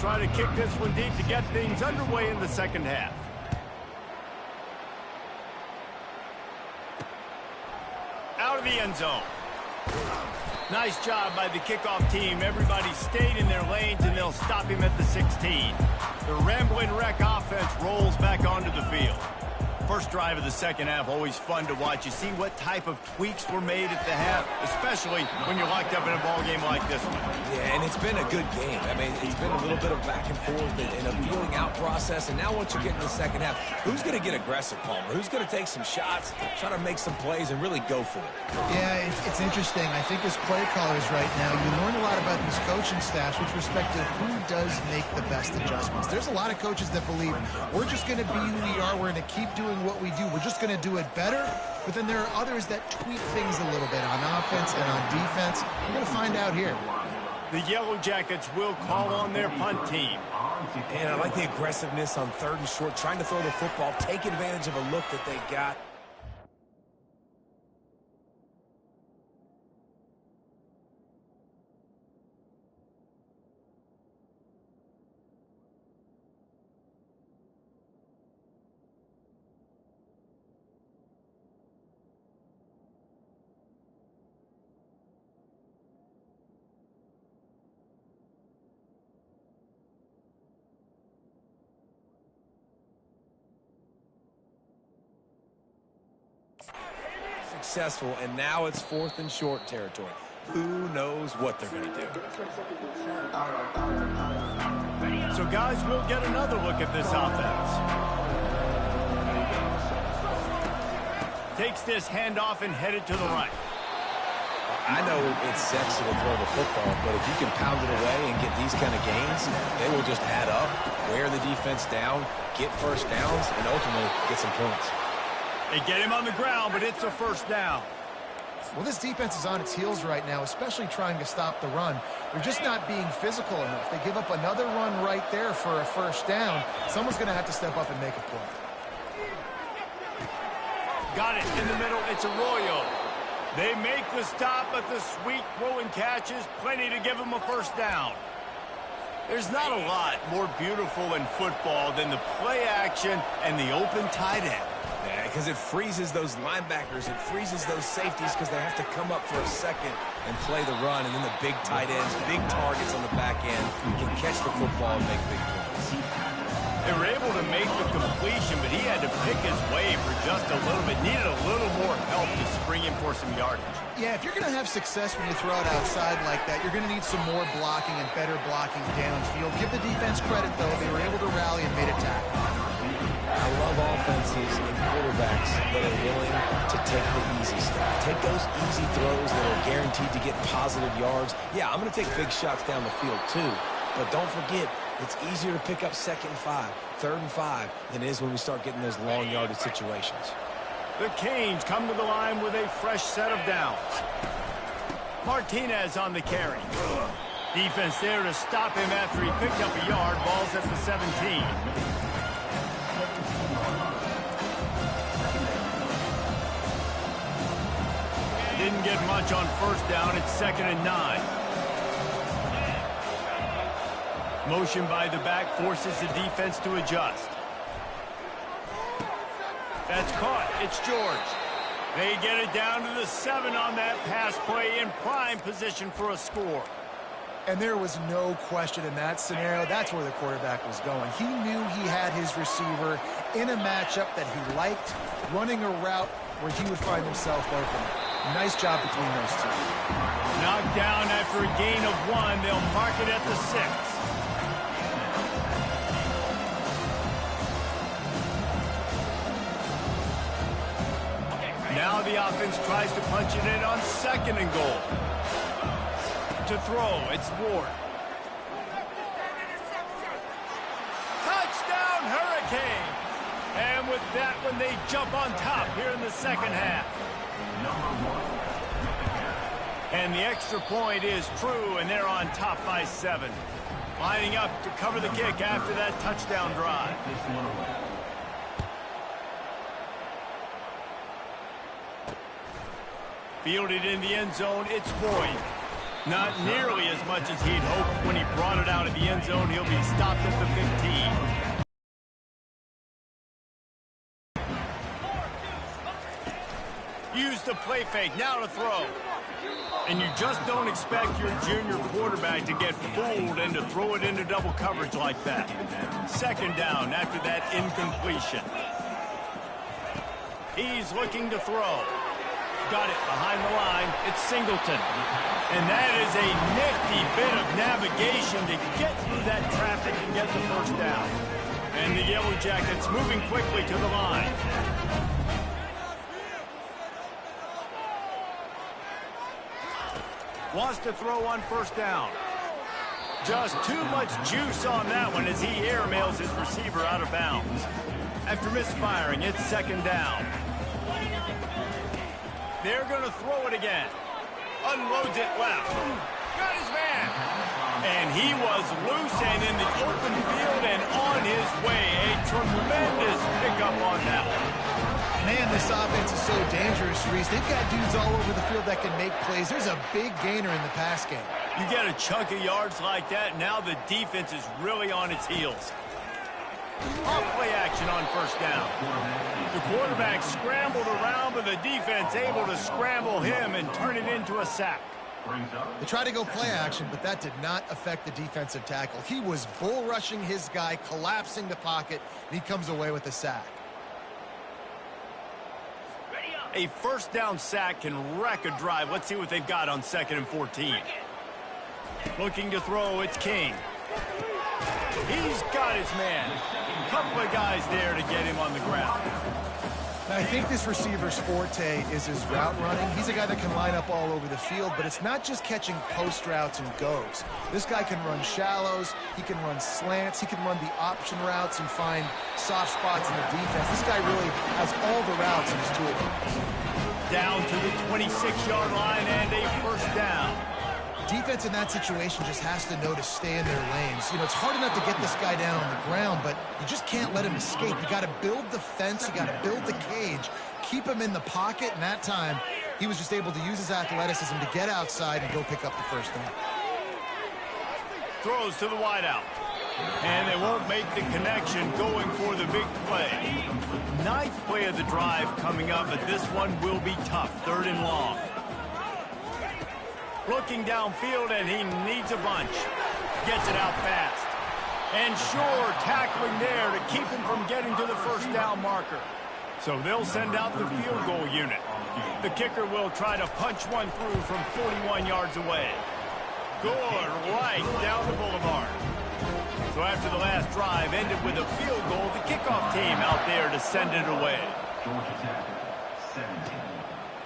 try to kick this one deep to get things underway in the second half. Out of the end zone. Nice job by the kickoff team. Everybody stayed in their lanes, and they'll stop him at the 16. The rambling wreck offense rolls back onto the field. First drive of the second half, always fun to watch. You see what type of tweaks were made at the half, especially when you're locked up in a ball game like this one. Yeah, and it's been a good game. I mean, it's been a little bit of back and forth and a feeling out process. And now once you get in the second half, who's going to get aggressive, Palmer? Who's going to take some shots, try to make some plays, and really go for it? Yeah, it's interesting. I think as play callers right now, you learn a lot about these coaching staffs with respect to who does make the best adjustments. There's a lot of coaches that believe we're just going to be who we are. We're going to keep doing what we do. We're just going to do it better. But then there are others that tweak things a little bit on offense and on defense. We're going to find out here. The Yellow Jackets will call on their punt team. And I like the aggressiveness on 3rd and short, trying to throw the football, take advantage of a look that they got. Successful, and now it's 4th and short territory. Who knows what they're going to do? So, guys, we'll get another look at this offense. Takes this handoff and headed to the right. I know it's sexy to throw the football, but if you can pound it away and get these kind of gains, they will just add up, wear the defense down, get first downs, and ultimately get some points. They get him on the ground, but it's a first down. Well, this defense is on its heels right now, especially trying to stop the run. They're just not being physical enough. They give up another run right there for a first down. Someone's going to have to step up and make a play. Got it in the middle. It's Arroyo. They make the stop, but the sweet throw and catch is plenty to give them a first down. There's not a lot more beautiful in football than the play action and the open tight end. Yeah, because it freezes those linebackers. It freezes those safeties because they have to come up for a second and play the run. And then the big tight ends, big targets on the back end, can catch the football and make big plays. They were able to make the completion, but he had to pick his way for just a little bit. Needed a little more help to spring him for some yardage. Yeah, if you're going to have success when you throw it outside like that, you're going to need some more blocking and better blocking downfield. Give the defense credit, though. They were able to rally and made a tackle. I love offenses and quarterbacks that are willing to take the easy stuff. Take those easy throws that are guaranteed to get positive yards. Yeah, I'm going to take big shots down the field too, but don't forget, it's easier to pick up 2nd and 5, 3rd and 5 than it is when we start getting those long yardage situations. The Canes come to the line with a fresh set of downs. Martinez on the carry. Defense there to stop him after he picked up a yard. Ball's at the 17. Didn't get much on first down. It's 2nd and 9. Motion by the back forces the defense to adjust. That's caught. It's George. They get it down to the 7 on that pass play in prime position for a score. And there was no question in that scenario. That's where the quarterback was going. He knew he had his receiver in a matchup that he liked, running a route where he would find himself open. Nice job between those two. Knocked down after a gain of 1. They'll mark it at the 6. Now the offense tries to punch it in on 2nd and goal. To throw, it's Ward. Touchdown, Hurricane! And with that one, they jump on top here in the second half. And the extra point is true, and they're on top by 7. Lining up to cover the kick after that touchdown drive. Fielded in the end zone, it's Boyd. Not nearly as much as he'd hoped when he brought it out of the end zone. He'll be stopped at the 15. Use the play fake, now to throw. And you just don't expect your junior quarterback to get fooled and to throw it into double coverage like that. Second down after that incompletion. He's looking to throw. Got it behind the line. It's Singleton. And that is a nifty bit of navigation to get through that traffic and get the first down. And the Yellow Jackets moving quickly to the line. Wants to throw on first down. Just too much juice on that one as he airmails his receiver out of bounds. After misfiring, it's second down. They're going to throw it again. Unloads it left. Got his man. And he was loose and in the open field and on his way. A tremendous pickup on that one. Man, this offense is so dangerous, Reese. They've got dudes all over the field that can make plays. There's a big gainer in the pass game. You get a chunk of yards like that, now the defense is really on its heels. Off play action on first down. The quarterback scrambled around, but the defense able to scramble him and turn it into a sack. They tried to go play action, but that did not affect the defensive tackle. He was bull rushing his guy, collapsing the pocket, and he comes away with a sack. A first down sack can wreck a drive. Let's see what they've got on 2nd and 14. Looking to throw, it's King. He's got his man. A couple of guys there to get him on the ground. Now, I think this receiver's forte is his route running. He's a guy that can line up all over the field, but it's not just catching post routes and goes. This guy can run shallows, he can run slants, he can run the option routes and find soft spots in the defense. This guy really has all the routes in his toolbox. Down to the 26-yard line and a first down. Defense in that situation just has to know to stay in their lanes. You know, it's hard enough to get this guy down on the ground, but you just can't let him escape. You got to build the fence, you got to build the cage, keep him in the pocket, and that time he was just able to use his athleticism to get outside and go pick up the first down. Throws to the wideout. And they won't make the connection going for the big play. 9th play of the drive coming up, but this one will be tough. 3rd and long. Looking downfield, and he needs a bunch. Gets it out fast. And sure, tackling there to keep him from getting to the first down marker. So they'll send out the field goal unit. The kicker will try to punch one through from 41 yards away. Good right down the boulevard. So after the last drive ended with a field goal, the kickoff team out there to send it away.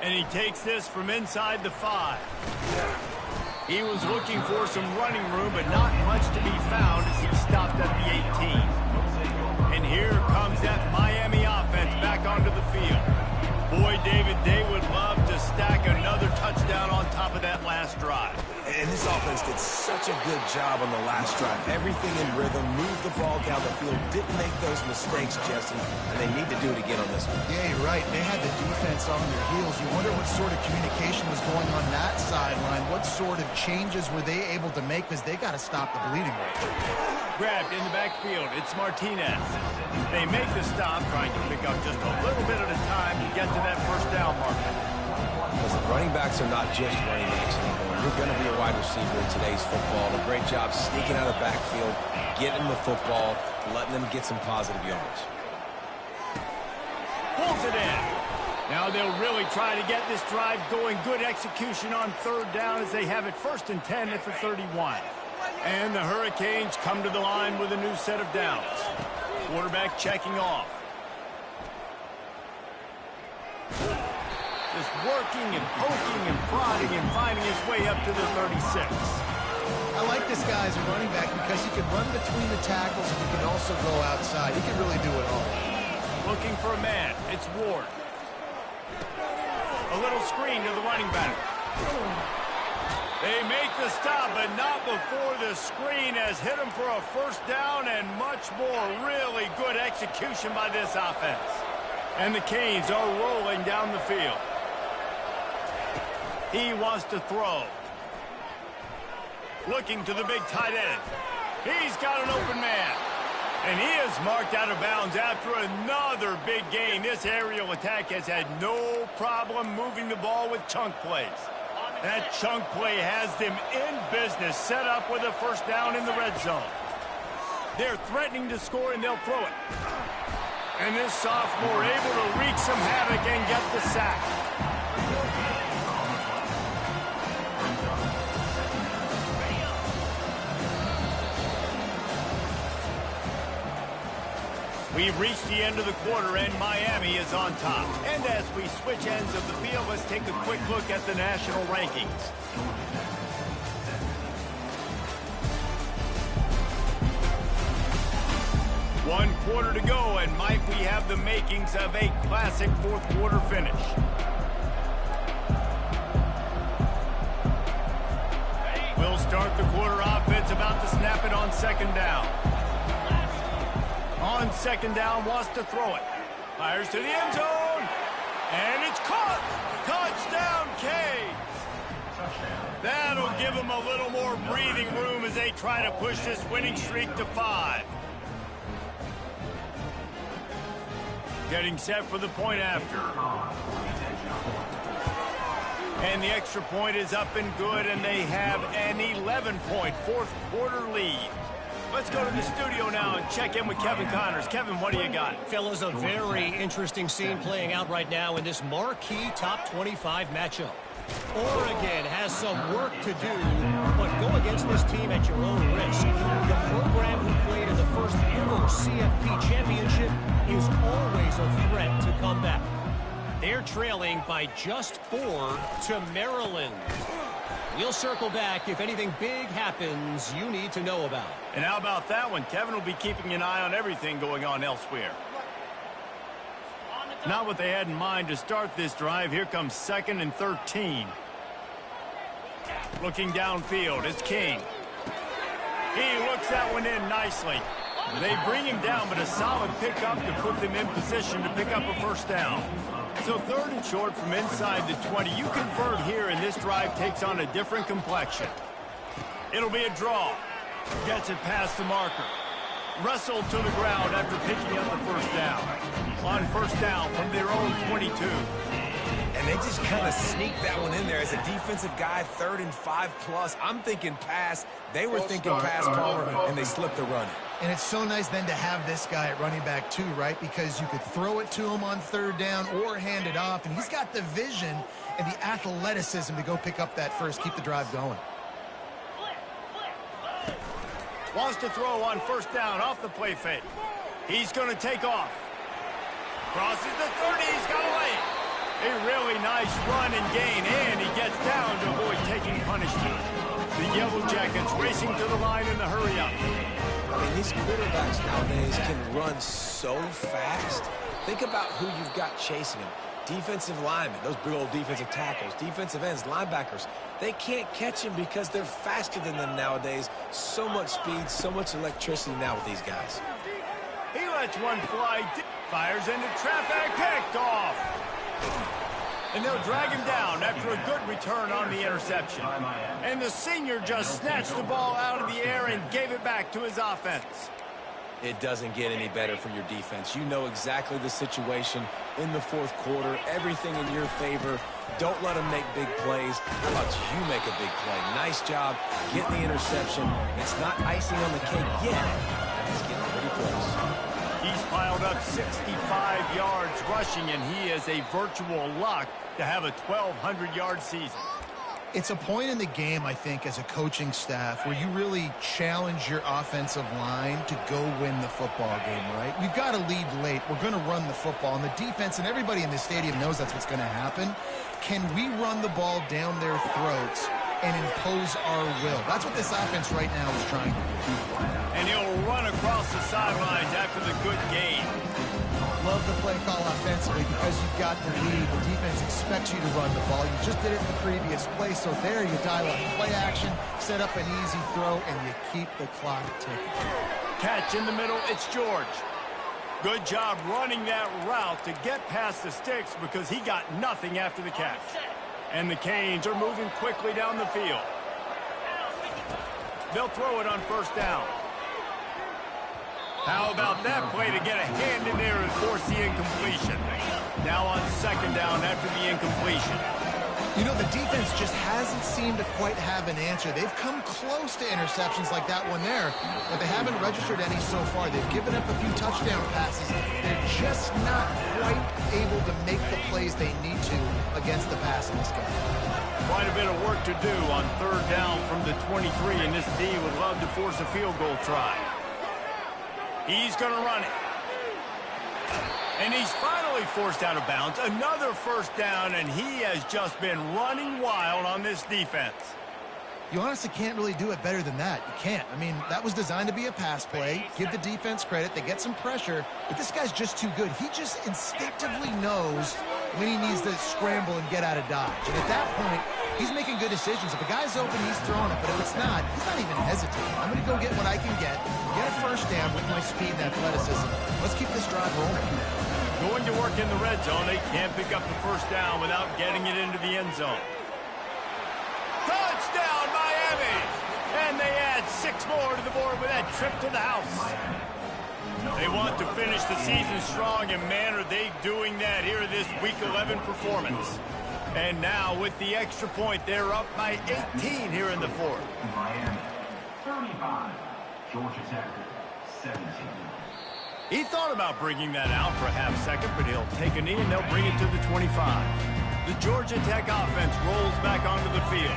And he takes this from inside the 5. He was looking for some running room, but not much to be found as he stopped at the 18. And here comes that Miami offense back onto the field. Boy, David, they would love to stack another touchdown on top of that last drive. And this offense did such a good job on the last drive. Everything in rhythm, moved the ball down the field, didn't make those mistakes, Jesse, and they need to do it again on this one. Yeah, you're right. They had the defense on their heels. You wonder what sort of communication was going on that sideline. What sort of changes were they able to make, because they got to stop the bleeding right now. Grabbed in the backfield, it's Martinez. They make the stop, trying to pick up just a little bit at a time to get to that first down marker. Listen, running backs are not just running backs anymore. You're going to be a wide receiver in today's football. A great job sneaking out of the backfield, getting the football, letting them get some positive yards. Pulls it in. Now they'll really try to get this drive going. Good execution on 3rd down as they have it 1st and 10 at the 31. And the Hurricanes come to the line with a new set of downs. Quarterback checking off. Just working and poking and prodding and finding his way up to the 36. I like this guy as a running back because he can run between the tackles and he can also go outside. He can really do it all. Looking for a man. It's Ward. A little screen to the running back. They make the stop, but not before the screen has hit him for a first down and much more. Really good execution by this offense. And the Canes are rolling down the field. He wants to throw. Looking to the big tight end. He's got an open man. And he is marked out of bounds after another big gain. This aerial attack has had no problem moving the ball with chunk plays. That chunk play has them in business, set up with a first down in the red zone. They're threatening to score, and they'll throw it. And this sophomore able to wreak some havoc and get the sack. We've reached the end of the quarter, and Miami is on top. And as we switch ends of the field, let's take a quick look at the national rankings. One quarter to go, and might we have the makings of a classic fourth quarter finish. We'll start the quarter offense, about to snap it on second down. On second down, wants to throw it. Fires to the end zone. And it's caught. Touchdown, Canes. That'll give them a little more breathing room as they try to push this winning streak to 5. Getting set for the point after. And the extra point is up and good, and they have an 11-point fourth quarter lead. Let's go to the studio now and check in with Kevin Connors. Kevin, what do you got? Fellas, a very interesting scene playing out right now in this marquee top 25 matchup. Oregon has some work to do, but go against this team at your own risk. The program who played in the first ever CFP championship is always a threat to come back. They're trailing by just 4 to Maryland. We'll circle back if anything big happens you need to know about. And how about that one? Kevin will be keeping an eye on everything going on elsewhere. Not what they had in mind to start this drive. Here comes 2nd and 13. Looking downfield, it's King. He looks that one in nicely. They bring him down, but a solid pickup to put them in position to pick up a first down. So 3rd and short from inside the 20. You convert here, and this drive takes on a different complexion. It'll be a draw. Gets it past the marker. Wrestled to the ground after picking up the first down. On first down from their own 22. And they just kind of sneaked that one in there as a defensive guy, 3rd and 5+. I'm thinking pass. They were thinking pass, Palmer, and they slipped the run. And it's so nice then to have this guy at running back too, right? Because you could throw it to him on 3rd down or hand it off, and he's got the vision and the athleticism to go pick up that first, keep the drive going. Wants to throw on first down off the play fake. He's going to take off. Crosses the 30. He's got to lay it. A really nice run and gain, and he gets down to avoid taking punishment. The Yellow Jackets racing to the line in the hurry-up. I mean, these quarterbacks nowadays can run so fast. Think about who you've got chasing them. Defensive linemen, those big old defensive tackles, defensive ends, linebackers. They can't catch them because they're faster than them nowadays. So much speed, so much electricity now with these guys. He lets one fly, fires into traffic, picked off. And they'll drag him down after a good return on the interception. And the senior just snatched the ball out of the air and gave it back to his offense. It doesn't get any better for your defense. You know exactly the situation in the fourth quarter. Everything in your favor. Don't let them make big plays. How about you make a big play? Nice job getting the interception. It's not icing on the cake yet. It's getting pretty close. He's piled up 65 yards rushing, and he is a virtual lock to have a 1,200-yard season. It's a point in the game, I think, as a coaching staff where you really challenge your offensive line to go win the football game, right? We've got to lead late. We're going to run the football, and the defense and everybody in the stadium knows that's what's going to happen. Can we run the ball down their throats and impose our will? That's what this offense right now is trying to do. And he'll run across the sidelines after the good gain. Love the play call offensively because you've got the lead. The defense expects you to run the ball. You just did it in the previous play, so there you dial up play action, set up an easy throw, and you keep the clock ticking. Catch in the middle, it's George. Good job running that route to get past the sticks because he got nothing after the catch. And the Canes are moving quickly down the field. They'll throw it on first down. How about that play to get a hand in there and force the incompletion? Now on second down after the incompletion. You know, the defense just hasn't seemed to quite have an answer. They've come close to interceptions like that one there, but they haven't registered any so far. They've given up a few touchdown passes. They're just not quite able to make the plays they need to against the pass in this game. Quite a bit of work to do on third down from the 23, and this D would love to force a field goal try. He's going to run it. And he's finally forced out of bounds. Another first down, and he has just been running wild on this defense. You honestly can't really do it better than that. You can't. I mean, that was designed to be a pass play. Give the defense credit. They get some pressure, but this guy's just too good. He just instinctively knows when he needs to scramble and get out of dodge. And at that point, he's making good decisions. If a guy's open, he's throwing it. But if it's not, he's not even hesitating. I'm going to go get what I can get a first down with my speed and athleticism. Let's keep this drive rolling. Going to work in the red zone. They can't pick up the first down without getting it into the end zone. Touchdown, Miami! And they add 6 more to the board with that trip to the house. They want to finish the season strong, and man, are they doing that here in this Week 11 performance. And now, with the extra point, they're up by 18 here in the fourth. Miami, 35. Georgia Tech, 17. He thought about bringing that out for a half second, but he'll take a knee and they'll bring it to the 25. The Georgia Tech offense rolls back onto the field.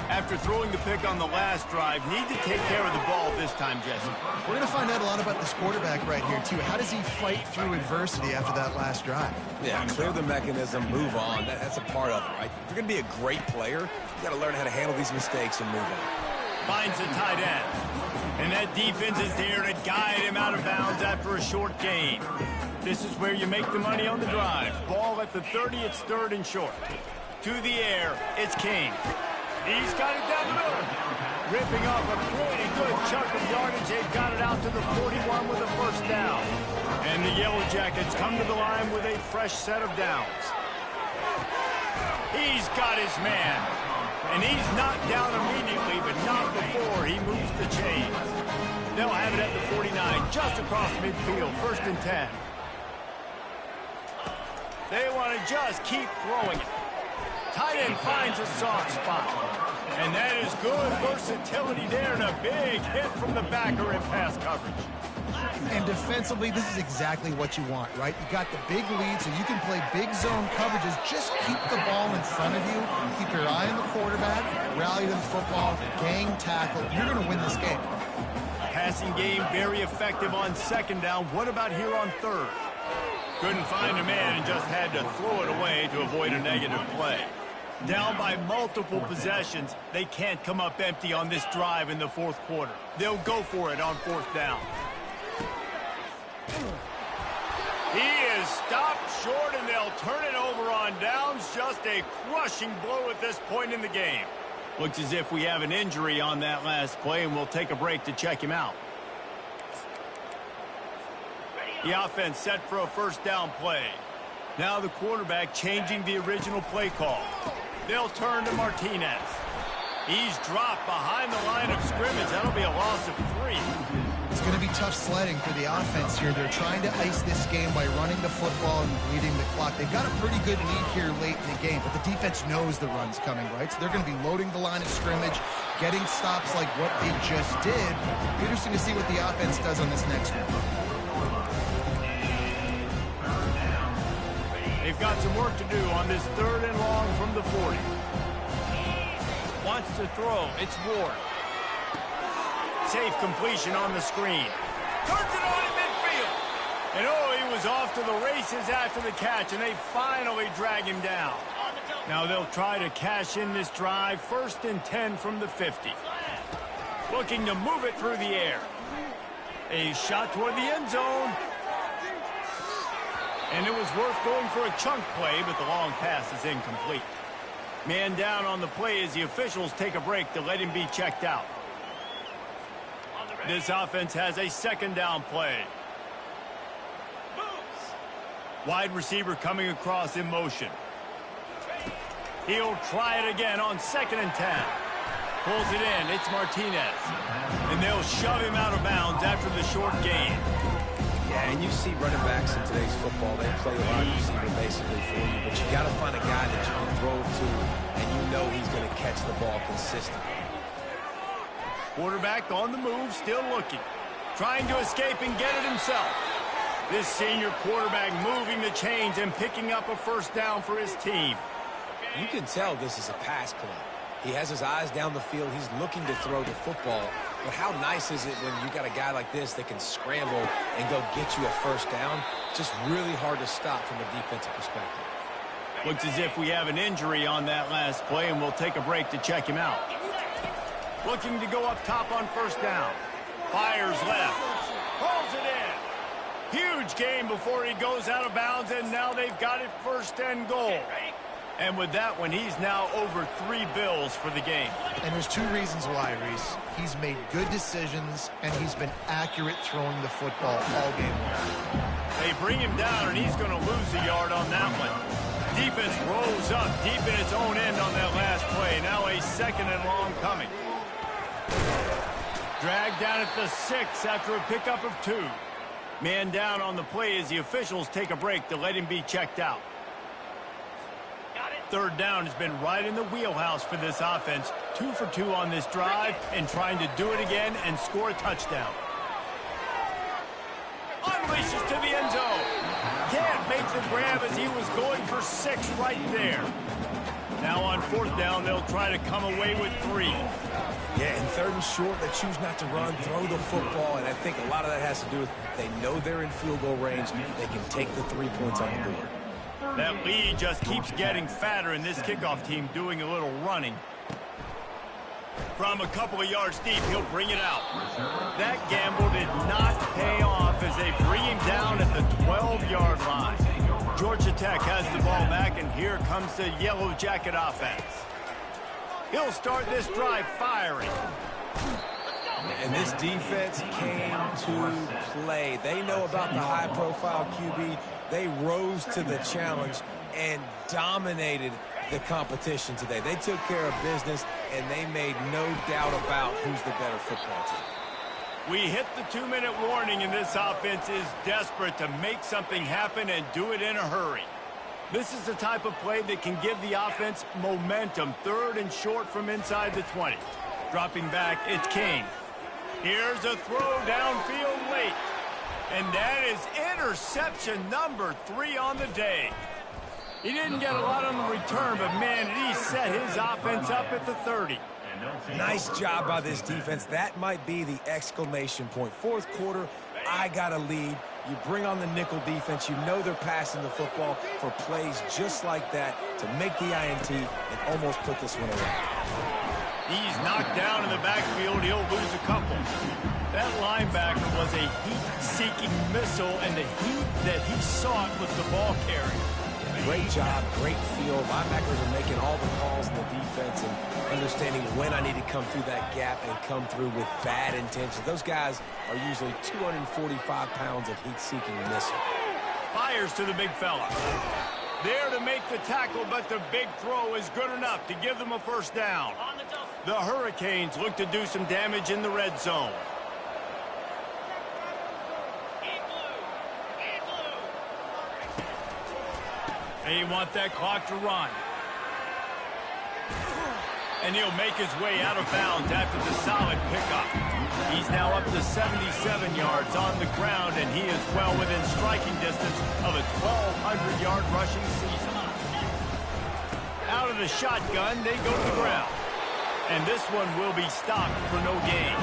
After throwing the pick on the last drive, need to take care of the ball this time, Jesse. We're going to find out a lot about this quarterback right here, too. How does he fight through adversity after that last drive? Yeah, clear the mechanism, move on. That's a part of it, right? If you're going to be a great player, you got to learn how to handle these mistakes and move on. Finds a tight end. And that defense is there to guide him out of bounds after a short gain. This is where you make the money on the drive. Ball at the 30, it's third and short. To the air, it's King. He's got it down the middle. Ripping off a pretty good chunk of yardage. They've got it out to the 41 with a first down. And the Yellow Jackets come to the line with a fresh set of downs. He's got his man. And he's not down immediately, but not before he moves the chains. They'll have it at the 49, just across midfield, first and 10. They want to just keep throwing it. Tight end finds a soft spot. And that is good versatility there, and a big hit from the backer in pass coverage. And defensively, this is exactly what you want, right? You got the big lead, so you can play big zone coverages. Just keep the ball in front of you. Keep your eye on the quarterback. Rally to the football. Gang tackle. You're going to win this game. Passing game very effective on second down. What about here on third? Couldn't find a man and just had to throw it away to avoid a negative play. Down by multiple possessions, they can't come up empty on this drive in the fourth quarter. They'll go for it on fourth down. He is stopped short, and they'll turn it over on downs. Just a crushing blow at this point in the game. Looks as if we have an injury on that last play, and we'll take a break to check him out. The offense set for a first down play. Now the quarterback changing the original play call. They'll turn to Martinez. He's dropped behind the line of scrimmage. That'll be a loss of 3. It's going to be tough sledding for the offense here. They're trying to ice this game by running the football and bleeding the clock. They've got a pretty good lead here late in the game, but the defense knows the run's coming, right? So they're going to be loading the line of scrimmage, getting stops like what they just did. Interesting to see what the offense does on this next one. They've got some work to do on this third and long from the 40. Wants to throw. It's Ward. Safe completion on the screen. Turns it on in midfield. And oh, he was off to the races after the catch, and they finally drag him down. Now they'll try to cash in this drive. First and 10 from the 50. Looking to move it through the air. A shot toward the end zone. And it was worth going for a chunk play, but the long pass is incomplete. Man down on the play as the officials take a break to let him be checked out. This offense has a second down play. Wide receiver coming across in motion. He'll try it again on second and 10. Pulls it in. It's Martinez. And they'll shove him out of bounds after the short gain. Yeah, and you see running backs in today's football, they play wide receiver basically for you, but you got to find a guy that you can throw it to, and you know he's going to catch the ball consistently. Quarterback on the move, still looking. Trying to escape and get it himself. This senior quarterback moving the chains and picking up a first down for his team. You can tell this is a pass play. He has his eyes down the field. He's looking to throw the football. But how nice is it when you got a guy like this that can scramble and go get you a first down? Just really hard to stop from a defensive perspective. Looks as if we have an injury on that last play, and we'll take a break to check him out. Looking to go up top on first down. Fires left. Pulls it in. Huge gain before he goes out of bounds, and now they've got it first and goal. And with that one, he's now over 3 bills for the game. And there's 2 reasons why, Reese. He's made good decisions, and he's been accurate throwing the football all game long. They bring him down, and he's going to lose a yard on that one. Defense rolls up deep in its own end on that last play. Now a 2nd and long coming. Dragged down at the 6 after a pickup of 2. Man down on the play as the officials take a break to let him be checked out. 3rd down has been right in the wheelhouse for this offense. 2 for 2 on this drive and trying to do it again and score a touchdown. Unleashes to the end zone. Can't make the grab as he was going for 6 right there. Now on 4th down, they'll try to come away with 3. Yeah, and 3rd and short, they choose not to run, throw the football, and I think a lot of that has to do with they know they're in field goal range. They can take the 3 points on the board. That lead just keeps getting fatter, and this kickoff team doing a little running. From a couple of yards deep, he'll bring it out. That gamble did not pay off as they bring him down at the 12-yard line. Georgia Tech has the ball back, and here comes the Yellow Jacket offense. He'll start this drive firing. And this defense came to play. They know about the high-profile QB. They rose to the challenge and dominated the competition today. They took care of business, and they made no doubt about who's the better football team. We hit the 2-minute warning, and this offense is desperate to make something happen and do it in a hurry. This is the type of play that can give the offense momentum. 3rd and short from inside the 20. Dropping back, it's King. Here's a throw downfield late. And that is interception number 3 on the day. He didn't get a lot on the return, but man, he set his offense up at the 30. Nice job by this defense. That might be the exclamation point. 4th quarter, I got a lead. You bring on the nickel defense. You know they're passing the football for plays just like that to make the INT and almost put this one away. He's knocked down in the backfield. He'll lose a couple. That linebacker was a heat-seeking missile, and the heat that he sought was the ball carrier. Great job, great feel. Linebackers are making all the calls in the defense and understanding when I need to come through that gap and come through with bad intentions. Those guys are usually 245 pounds of heat-seeking missile. Fires to the big fella. There to make the tackle, but the big throw is good enough to give them a first down. The Hurricanes look to do some damage in the red zone. They want that clock to run. And he'll make his way out of bounds after the solid pickup. He's now up to 77 yards on the ground, and he is well within striking distance of a 1,200-yard rushing season. Out of the shotgun, they go to the ground. And this one will be stopped for no gain.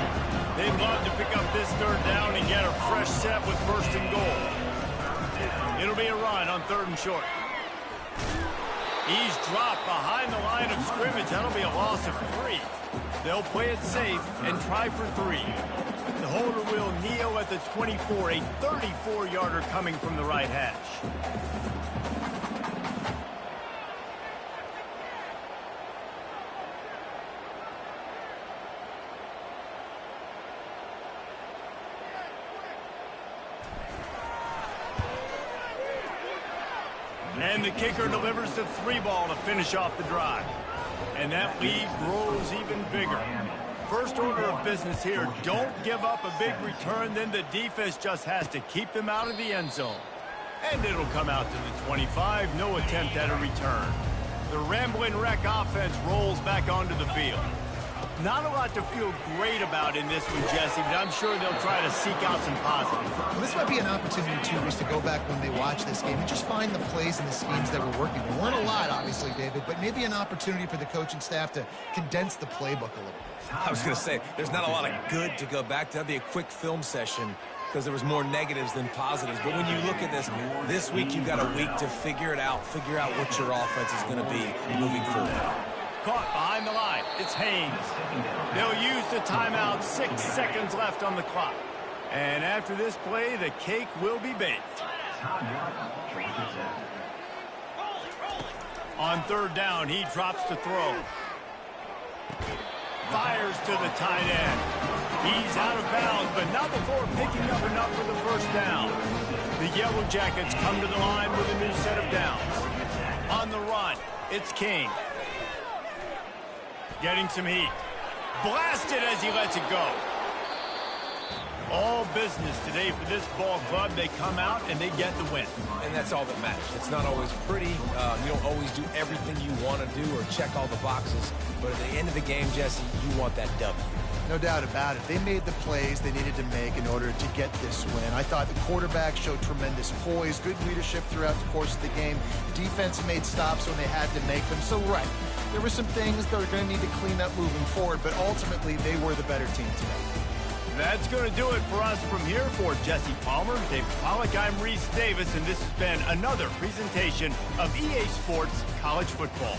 They'd love to pick up this 3rd down and get a fresh set with 1st and goal. It'll be a run on 3rd and short. He's dropped behind the line of scrimmage. That'll be a loss of 3. They'll play it safe and try for 3. The holder will kneel at the 24, a 34-yarder coming from the right hash. And the kicker delivers the 3 ball to finish off the drive. And that lead grows even bigger. First order of business here, don't give up a big return, then the defense just has to keep them out of the end zone. And it'll come out to the 25, no attempt at a return. The Rambling Wreck offense rolls back onto the field. Not a lot to feel great about in this one, Jesse, but I'm sure they'll try to seek out some positives. Well, this might be an opportunity, too, Reese, to go back when they watch this game and just find the plays and the schemes that were working. There weren't a lot, obviously, David, but maybe an opportunity for the coaching staff to condense the playbook a little bit. I was going to say, there's not a lot of good to go back to. That'd be a quick film session because there was more negatives than positives. But when you look at this week you've got a week to figure it out, figure out what your offense is going to be moving forward. Caught behind the line. It's Haynes. They'll use the timeout. 6 seconds left on the clock. And after this play, the cake will be baked. On third down, he drops to throw. Fires to the tight end. He's out of bounds, but not before picking up enough for the first down. The Yellow Jackets come to the line with a new set of downs. On the run, it's King. Getting some heat. Blasted as he lets it go. All business today for this ball club. They come out and they get the win. And that's all that matters. It's not always pretty. You don't always do everything you want to do or check all the boxes. But at the end of the game, Jesse, you want that W. No doubt about it. They made the plays they needed to make in order to get this win. I thought the quarterback showed tremendous poise, good leadership throughout the course of the game. The defense made stops when they had to make them. So, right, there were some things that they're going to need to clean up moving forward, but ultimately they were the better team today. That's going to do it for us from here. For Jesse Palmer, Dave Pollack, I'm Reese Davis, and this has been another presentation of EA Sports College Football.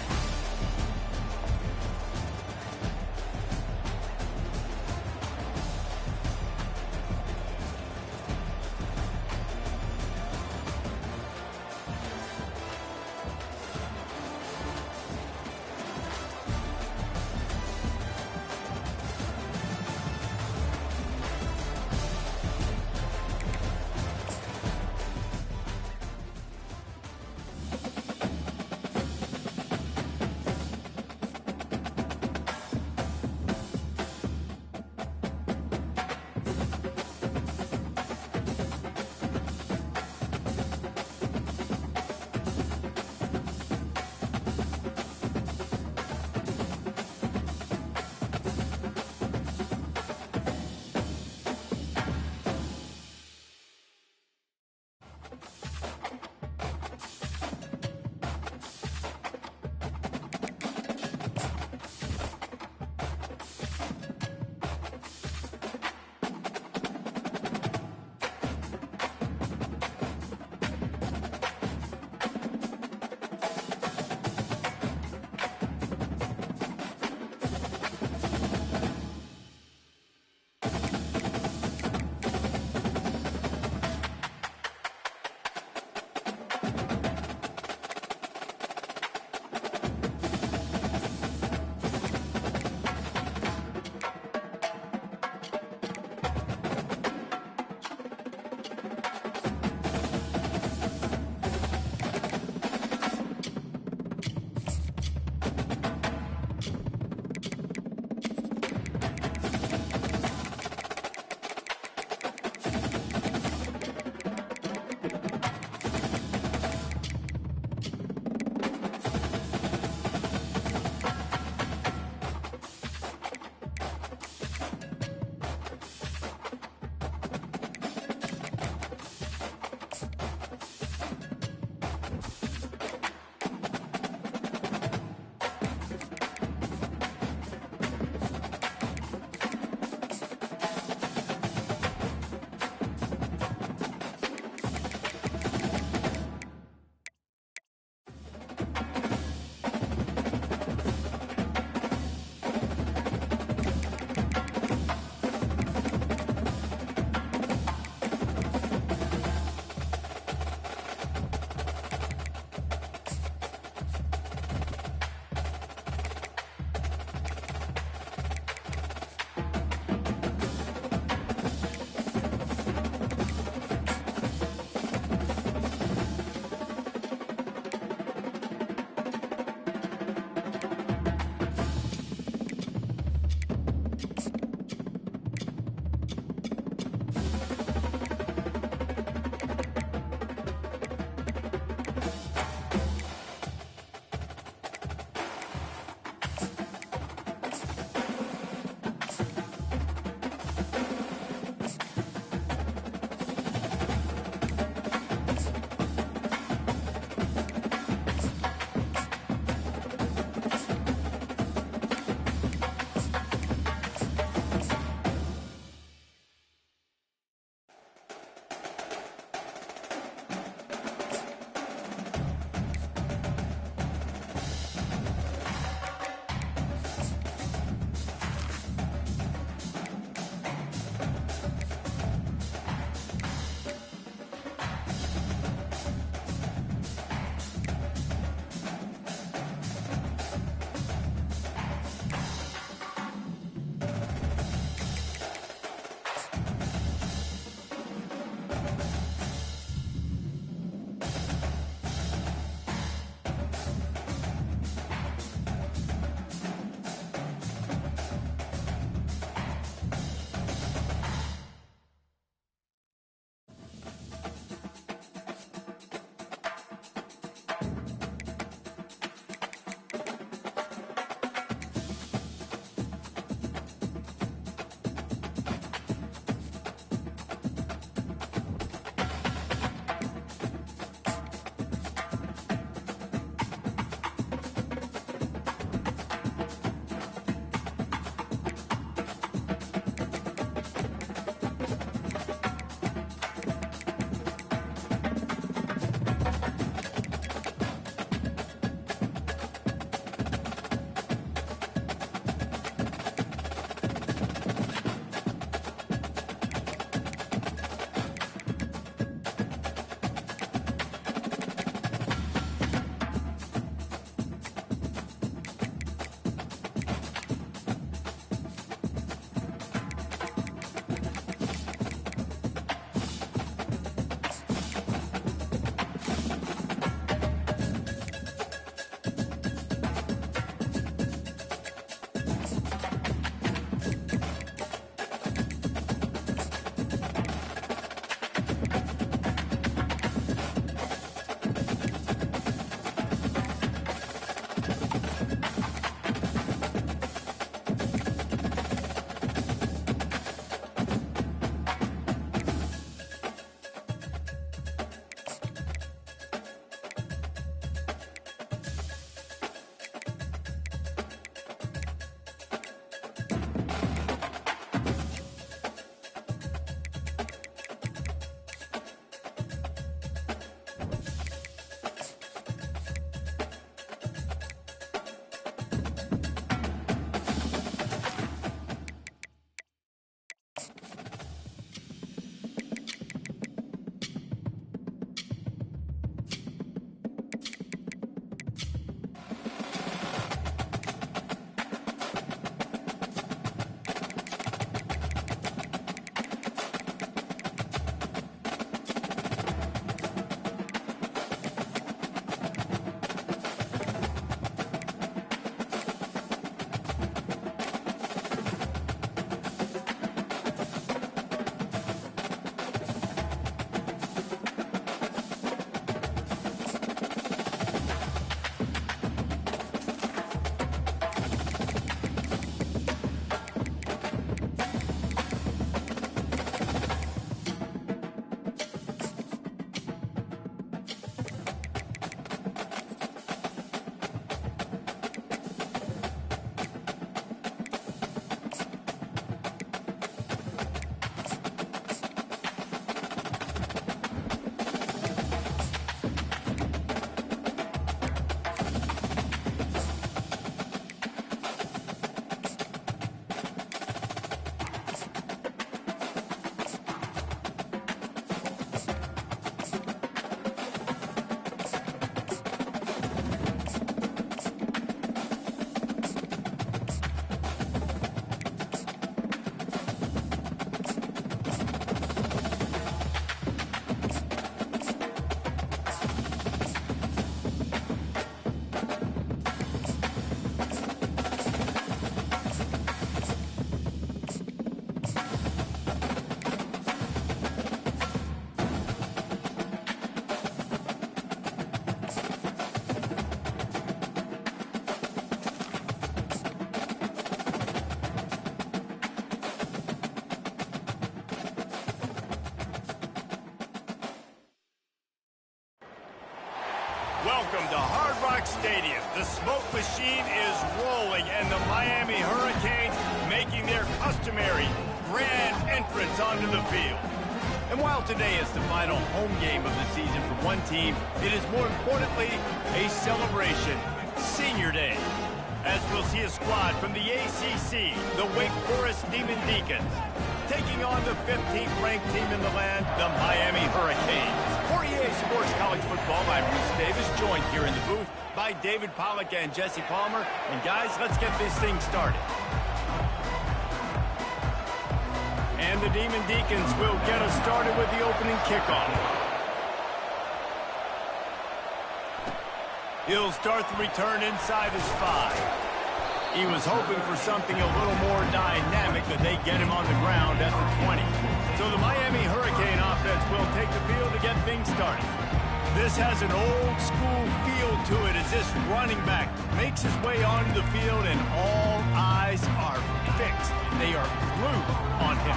Welcome to Hard Rock Stadium. The smoke machine is rolling, and the Miami Hurricanes making their customary grand entrance onto the field. And while today is the final home game of the season for one team, it is more importantly a celebration, Senior Day, as we'll see a squad from the ACC, the Wake Forest Demon Deacons, taking on the 15th ranked team in the land, the Miami Hurricanes. For EA Sports College Football, I'm Bruce Davis, joined here in the booth by David Pollack and Jesse Palmer. And guys, let's get this thing started. And the Demon Deacons will get us started with the opening kickoff. He'll start the return inside his 5. He was hoping for something a little more dynamic, but they get him on the ground at the 20. So the Miami Hurricane offense will take the field to get things started. This has an old-school feel to it as this running back makes his way onto the field, and all eyes are fixed. They are glued on him.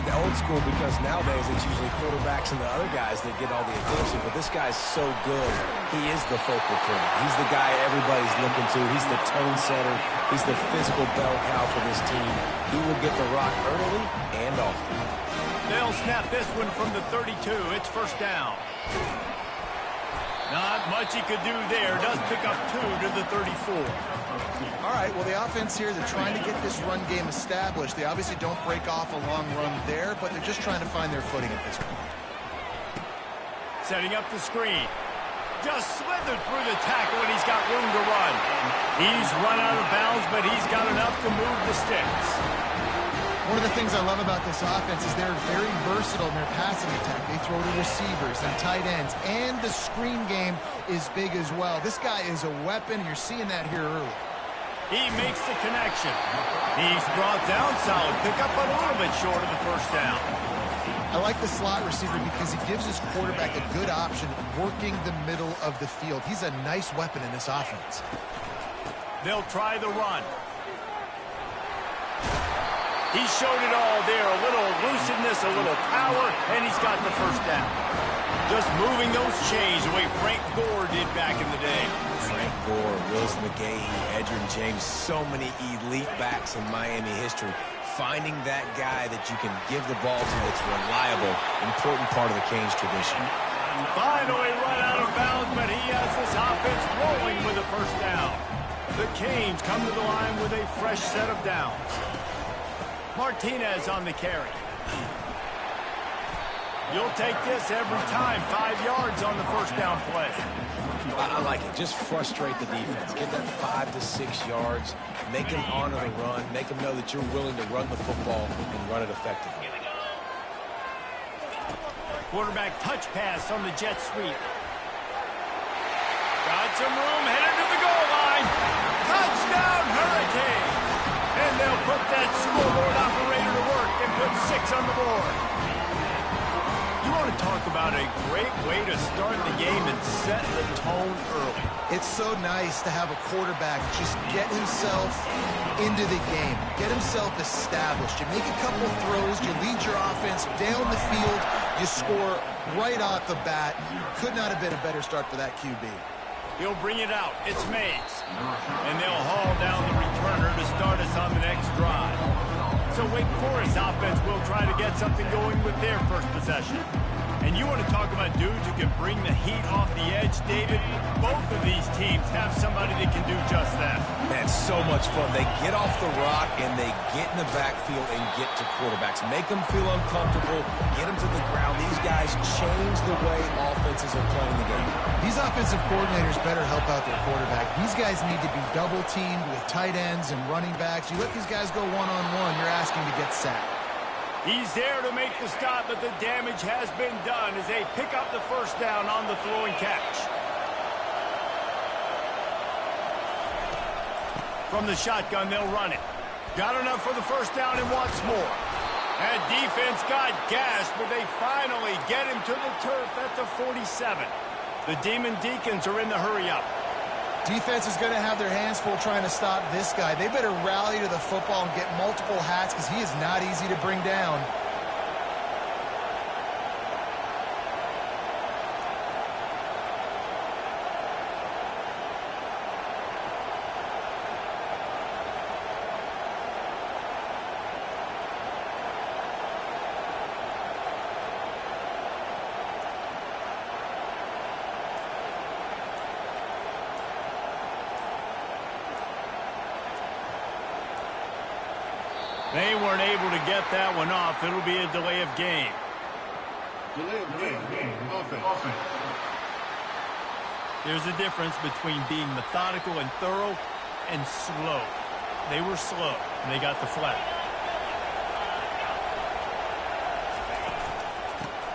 Yeah, old school because nowadays it's usually quarterbacks and the other guys that get all the attention, but this guy's so good. He is the focal point. He's the guy everybody's looking to. He's the tone setter. He's the physical bell cow for this team. He will get the rock early and often. They'll snap this one from the 32. It's first down. Not much he could do there. Does pick up 2 to the 34. All right, well, the offense here, they're trying to get this run game established. They obviously don't break off a long run there, but they're just trying to find their footing at this point. Setting up the screen. Just slithered through the tackle, and he's got room to run. He's run out of bounds, but he's got enough to move the sticks. One of the things I love about this offense is they're very versatile in their passing attack. They throw to receivers and tight ends, and the screen game is big as well. This guy is a weapon, and you're seeing that here early. He makes the connection. He's brought down solid. Pick up a little bit short of the first down. I like the slot receiver because he gives his quarterback a good option working the middle of the field. He's a nice weapon in this offense. They'll try the run. He showed it all there. A little elusiveness, a little power, and he's got the first down. Just moving those chains the way Frank Gore did back in the day. Frank Gore, Willis McGahee, Edgerrin James, so many elite backs in Miami history. Finding that guy that you can give the ball to that's reliable, important part of the Canes tradition. Finally run out of bounds, but he has this offense rolling with a first down. The Canes come to the line with a fresh set of downs. Martinez on the carry. You'll take this every time. 5 yards on the first down play. I like it. Just frustrate the defense. Get that 5 to 6 yards. Make them honor the run. Make them know that you're willing to run the football and run it effectively. Quarterback touch pass on the jet sweep. Got some room, headed to the goal line. Touchdown, Hurricane! And they'll put that scoreboard operator to work and put 6 on the board. You want to talk about a great way to start the game and set the tone early. It's so nice to have a quarterback just get himself into the game, get himself established. You make a couple throws, you lead your offense down the field, you score right off the bat. Could not have been a better start for that QB. He'll bring it out. It's Mays. And they'll haul down the returner to start us on the next drive. So Wake Forest offense will try to get something going with their first possession. And you want to talk about dudes who can bring the heat off the edge, David? Both of these teams have somebody that can do just that. Man, so much fun. They get off the rock and they get in the backfield and get to quarterbacks. Make them feel uncomfortable. Get them to the ground. These guys change the way offenses are playing the game. These offensive coordinators better help out their quarterback. These guys need to be double-teamed with tight ends and running backs. You let these guys go one-on-one, you're asking to get sacked. He's there to make the stop, but the damage has been done as they pick up the first down on the throw and catch. From the shotgun, they'll run it. Got enough for the first down and wants more. That defense got gashed, but they finally get him to the turf at the 47. The Demon Deacons are in the hurry-up. Defense is going to have their hands full trying to stop this guy. They better rally to the football and get multiple hats because he is not easy to bring down. They weren't able to get that one off. It'll be a delay of game. Delay of game. Offense. There's a difference between being methodical and thorough and slow. They were slow, and they got the flag.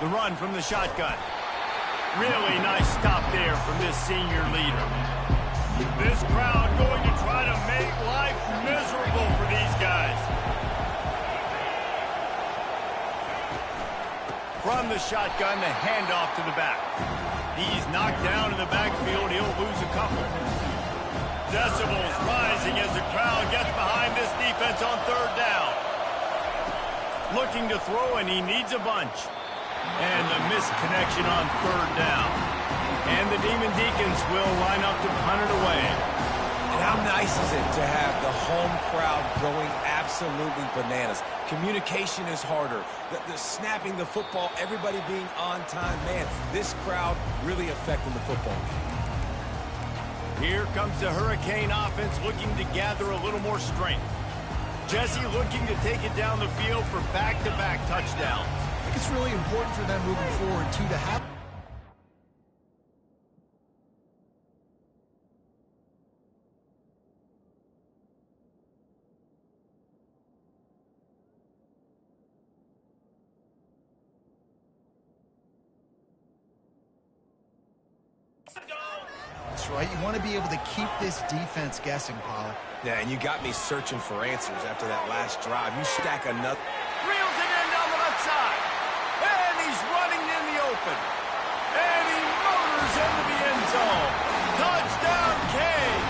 The run from the shotgun. Really nice stop there from this senior leader. This crowd going to try to make life miserable for these guys. From the shotgun, the handoff to the back. He's knocked down in the backfield. He'll lose a couple. Decibels rising as the crowd gets behind this defense on third down. Looking to throw, and he needs a bunch. And the missed connection on third down. And the Demon Deacons will line up to punt it away. And how nice is it to have the home crowd going absolutely bananas? Communication is harder. The snapping the football, everybody being on time. Man, this crowd really affecting the football game. Here comes the Hurricane offense looking to gather a little more strength. Jesse looking to take it down the field for back-to-back touchdowns. I think it's really important for them moving forward, too, to have... That's right. You want to be able to keep this defense guessing, Pollard. Yeah, and you got me searching for answers after that last drive. You stack another... Reels it in down the left side. And he's running in the open. And he motors into the end zone. Touchdown, Canes.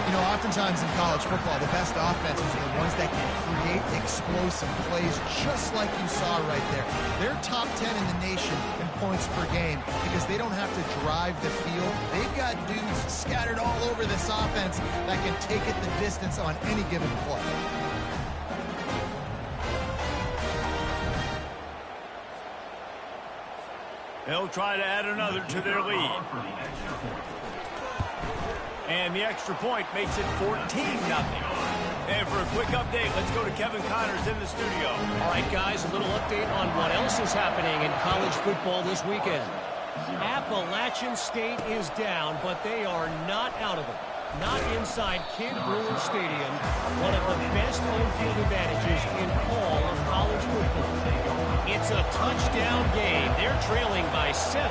You know, oftentimes in college football, the best offenses are the ones that can create explosive plays, just like you saw right there. They're top 10 in the nation in points per game because they don't have to drive the field. They've got dudes scattered all over this offense that can take it the distance on any given play. They'll try to add another to their lead. And the extra point makes it 14-0. And for a quick update, let's go to Kevin Connors in the studio. All right, guys, a little update on what else is happening in college football this weekend. Appalachian State is down, but they are not out of it. Not inside Kid Brewer Stadium, one of the best home field advantages in all of college football. It's a touchdown game. They're trailing by 7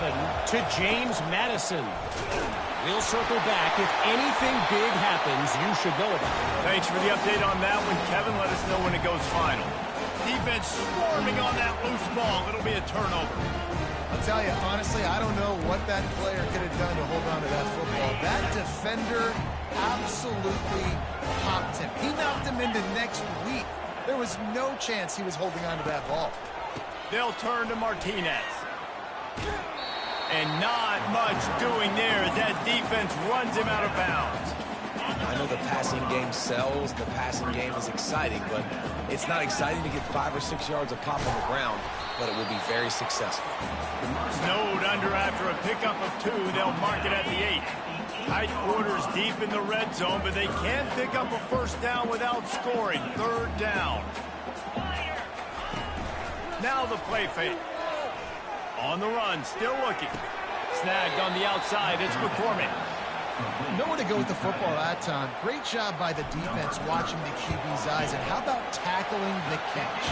to James Madison. We'll circle back. If anything big happens, you should know about it. Thanks for the update on that one, Kevin. Let us know when it goes final. Defense swarming on that loose ball. It'll be a turnover. I'll tell you, honestly, I don't know what that player could have done to hold on to that football. That defender absolutely popped him. He knocked him into next week. There was no chance he was holding on to that ball. They'll turn to Martinez. And not much doing there as that defense runs him out of bounds. I know the passing game sells, the passing game is exciting, but it's not exciting to get 5 or 6 yards of pop on the ground, but it will be very successful. Snowed under after a pickup of 2. They'll mark it at the 8. Tight quarters deep in the red zone, but they can't pick up a first down without scoring. Third down. Now the play fake. On the run, still looking. Snagged on the outside, it's McCormick. Nowhere to go with the football that time. Great job by the defense watching the QB's eyes. And how about tackling the catch?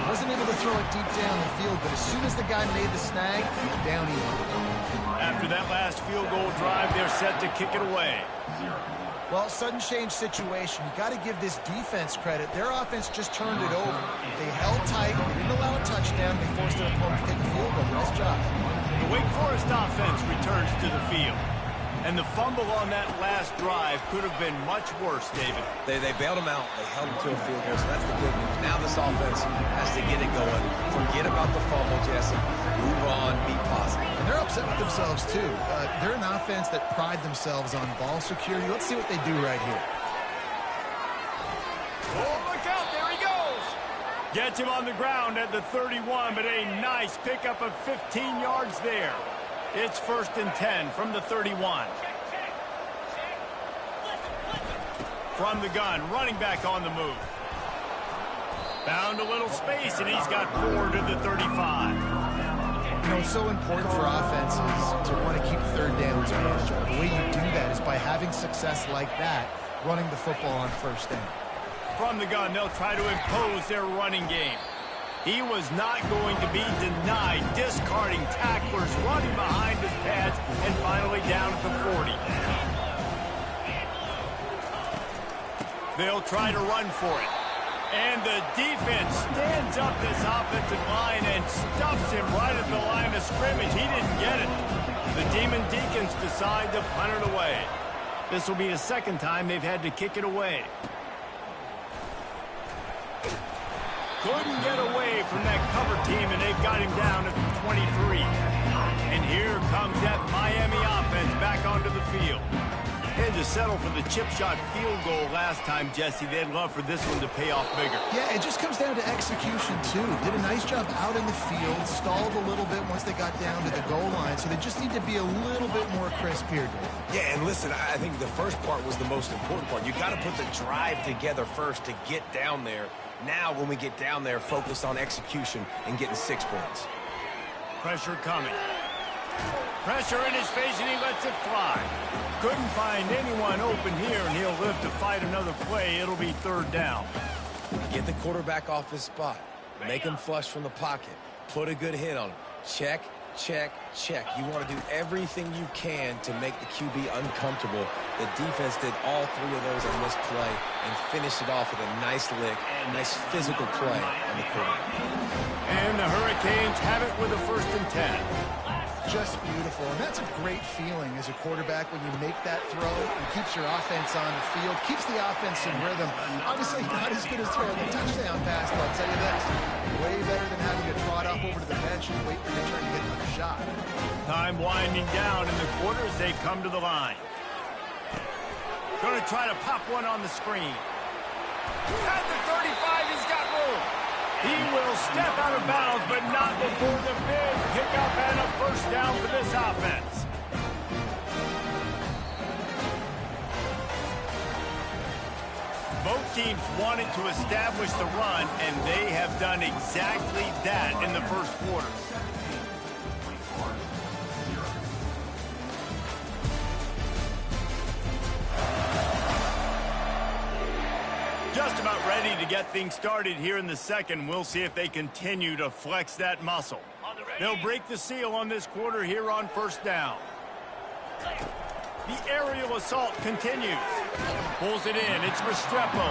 Wasn't able to throw it deep down the field, but as soon as the guy made the snag, down he went. After that last field goal drive, they're set to kick it away. Well, sudden change situation. You got to give this defense credit. Their offense just turned it over. They held tight. They didn't allow a touchdown. They forced their opponent to kick a field goal. Nice job. The Wake Forest offense returns to the field. And the fumble on that last drive could have been much worse, David. They bailed him out. They held him to a field goal, so that's the good news. Now this offense has to get it going. Forget about the fumble, Jesse. Move on, be positive. And they're upset with themselves, too. They're an offense that pride themselves on ball security. Let's see what they do right here. Oh, look out. There he goes. Gets him on the ground at the 31, but a nice pickup of 15 yards there. It's 1st and 10 from the 31. From the gun, running back on the move. Found a little space, and he's got 4 to the 35. You know, it's so important for offenses to want to keep third downs manageable. The way you do that is by having success like that, running the football on first down. From the gun, they'll try to impose their running game. He was not going to be denied, discarding tacklers, running behind his pads, and finally down at the 40. They'll try to run for it. And the defense stands up this offensive line and stuffs him right at the line of scrimmage. He didn't get it. The Demon Deacons decide to punt it away. This will be the second time they've had to kick it away. Couldn't get away from that cover team, and they've got him down at the 23. And here comes that Miami offense back onto the field. Had to settle for the chip shot field goal last time, Jesse. They'd love for this one to pay off bigger. Yeah, it just comes down to execution, too. Did a nice job out in the field, stalled a little bit once they got down to the goal line, so they just need to be a little bit more crisp here, Dave. Yeah, and listen, I think the first part was the most important part. You got to put the drive together first to get down there. Now, when we get down there, focus on execution and getting 6 points. Pressure coming. Pressure in his face, and he lets it fly. Couldn't find anyone open here, and he'll live to fight another play. It'll be third down. Get the quarterback off his spot. Make him flush from the pocket. Put a good hit on him. Check, check, check. You want to do everything you can to make the QB uncomfortable. The defense did all 3 of those on this play and finished it off with a nice lick, nice physical play on the quarterback. And the Hurricanes have it with a 1st and 10. Just beautiful, and that's a great feeling as a quarterback when you make that throw. It keeps your offense on the field, keeps the offense in rhythm. Obviously not as good as throwing the touchdown pass, but I'll tell you this, way better than having to trot up over to the bench and wait for your turn to get another shot. Time winding down in the quarters. They come to the line. Going to try to pop one on the screen. At the 35, he's got room. He will step out of bounds, but not before the big pickup and a 1st down for this offense. Both teams wanted to establish the run, and they have done exactly that in the 1st quarter. Just about ready to get things started here in the 2nd. We'll see if they continue to flex that muscle. They'll break the seal on this quarter here on 1st down. The aerial assault continues. Pulls it in. It's Restrepo.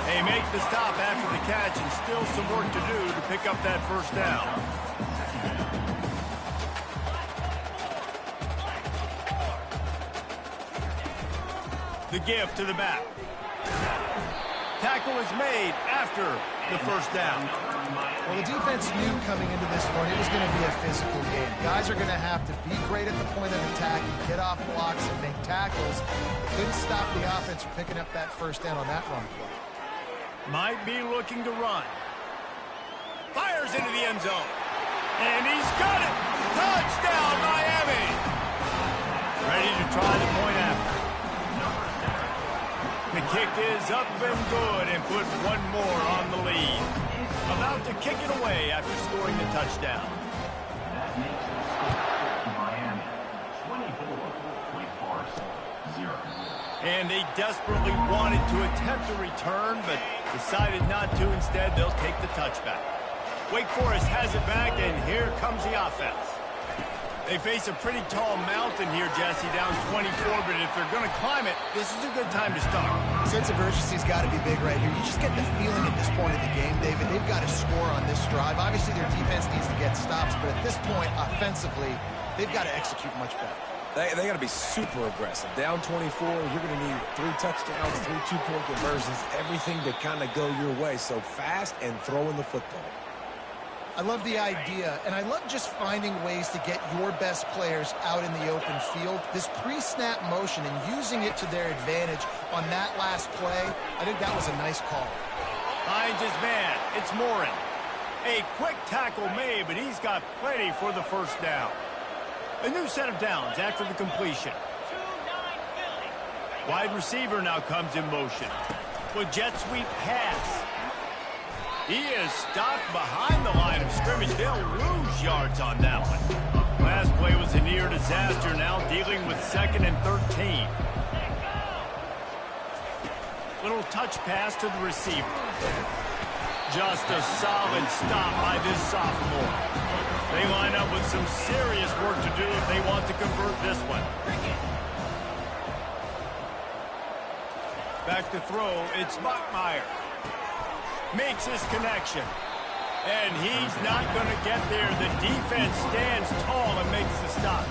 They make the stop after the catch, and still some work to do to pick up that 1st down. The give to the back. Tackle is made after the 1st down. Well, the defense knew coming into this one it was going to be a physical game. Guys are going to have to be great at the point of attack and get off blocks and make tackles. They couldn't stop the offense from picking up that 1st down on that run play. Might be looking to run. Fires into the end zone. And he's got it. Touchdown, Miami. Ready to try the point after. The kick is up and good and puts one more on the lead. About to kick it away after scoring the touchdown. That makes the score Miami 24-0. And they desperately wanted to attempt a return, but decided not to. Instead, they'll take the touchback. Wake Forest has it back, and here comes the offense. They face a pretty tall mountain here, Jesse, down 24, but if they're going to climb it, this is a good time to start. Sense of urgency's got to be big right here. You just get the feeling at this point of the game, David, they've got to score on this drive. Obviously, their defense needs to get stops, but at this point, offensively, they've got to execute much better. They got to be super aggressive. Down 24, you're going to need 3 touchdowns, 3 two-point conversions, everything to kind of go your way. So fast and throwing the football. I love the idea, and I love just finding ways to get your best players out in the open field. This pre-snap motion and using it to their advantage on that last play, I think that was a nice call. Finds his man. It's Morin. A quick tackle made, but he's got plenty for the 1st down. A new set of downs after the completion. Wide receiver now comes in motion. With jet sweep pass. He is stopped behind the line of scrimmage. They'll lose yards on that one. Last play was a near disaster, now dealing with 2nd and 13. Little touch pass to the receiver. Just a solid stop by this sophomore. They line up with some serious work to do if they want to convert this one. Back to throw, it's Buckmeyer. Makes his connection. And he's not going to get there. The defense stands tall and makes the stop.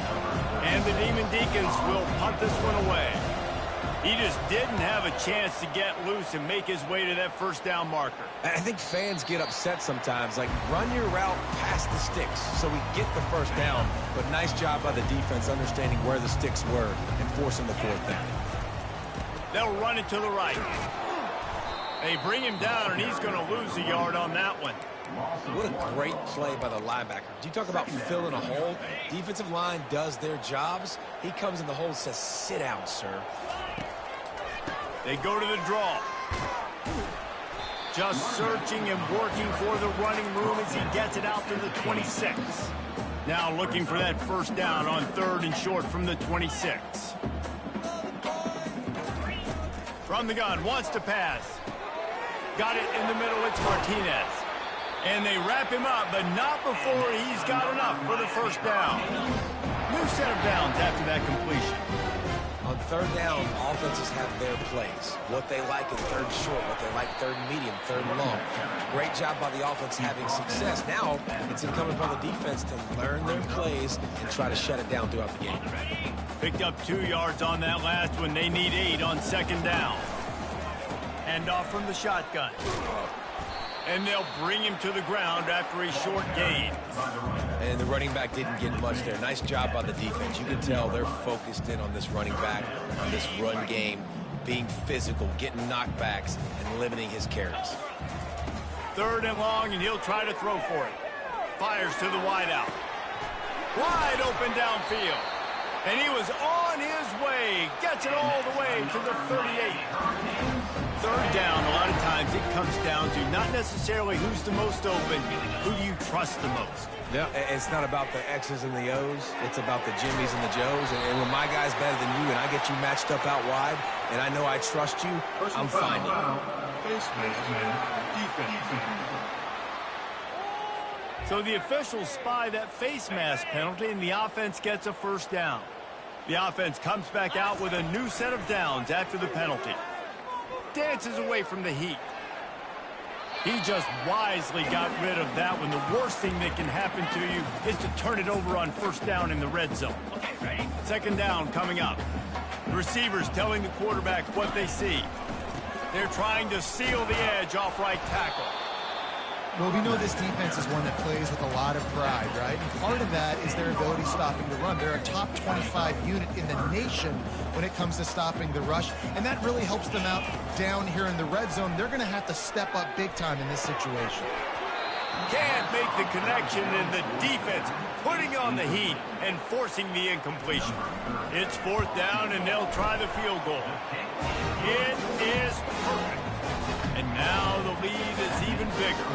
And the Demon Deacons will punt this one away. He just didn't have a chance to get loose and make his way to that first down marker. I think fans get upset sometimes. Like, run your route past the sticks so we get the first down. But nice job by the defense understanding where the sticks were and forcing the 4th down. They'll run it to the right. They bring him down, and he's going to lose a yard on that one. What a great play by the linebacker. Do you talk about filling a hole? Defensive line does their jobs. He comes in the hole and says, sit down, sir. They go to the draw. Just searching and working for the running room as he gets it out to the 26. Now looking for that first down on 3rd and short from the 26. From the gun, wants to pass. Got it in the middle, it's Martinez. And they wrap him up, but not before he's got enough for the first down. New set of downs after that completion. On 3rd down, offenses have their plays. What they like in 3rd short, what they like 3rd medium, 3rd long. Great job by the offense having success. Now, it's incumbent upon the defense to learn their plays and try to shut it down throughout the game. Picked up 2 yards on that last one. They need 8 on 2nd down. Hand off from the shotgun. And they'll bring him to the ground after a short gain. And the running back didn't get much there. Nice job by the defense. You can tell they're focused in on this running back, on this run game, being physical, getting knockbacks, and limiting his carries. 3rd and long, and he'll try to throw for it. Fires to the wideout. Wide open downfield. And he was on his way. Gets it all the way to the 38. 3rd down, a lot of times it comes down to not necessarily who's the most open, who do you trust the most. Yeah, it's not about the X's and the O's. It's about the Jimmies and the Joes. And when my guy's better than you and I get you matched up out wide and I know I trust you, I'm finding you. So the officials spy that face mask penalty and the offense gets a first down. The offense comes back out with a new set of downs after the penalty. Dances away from the heat. He just wisely got rid of that one. The worst thing that can happen to you is to turn it over on first down in the red zone. 2nd down coming up. The receivers telling the quarterback what they see. They're trying to seal the edge off right tackle. Well, we know this defense is one that plays with a lot of pride, right? And part of that is their ability stopping the run. They're a top 25 unit in the nation when it comes to stopping the rush, and that really helps them out down here in the red zone. They're going to have to step up big time in this situation. Can't make the connection, and the defense putting on the heat and forcing the incompletion. It's 4th down, and they'll try the field goal. It is perfect. And now the lead is even bigger.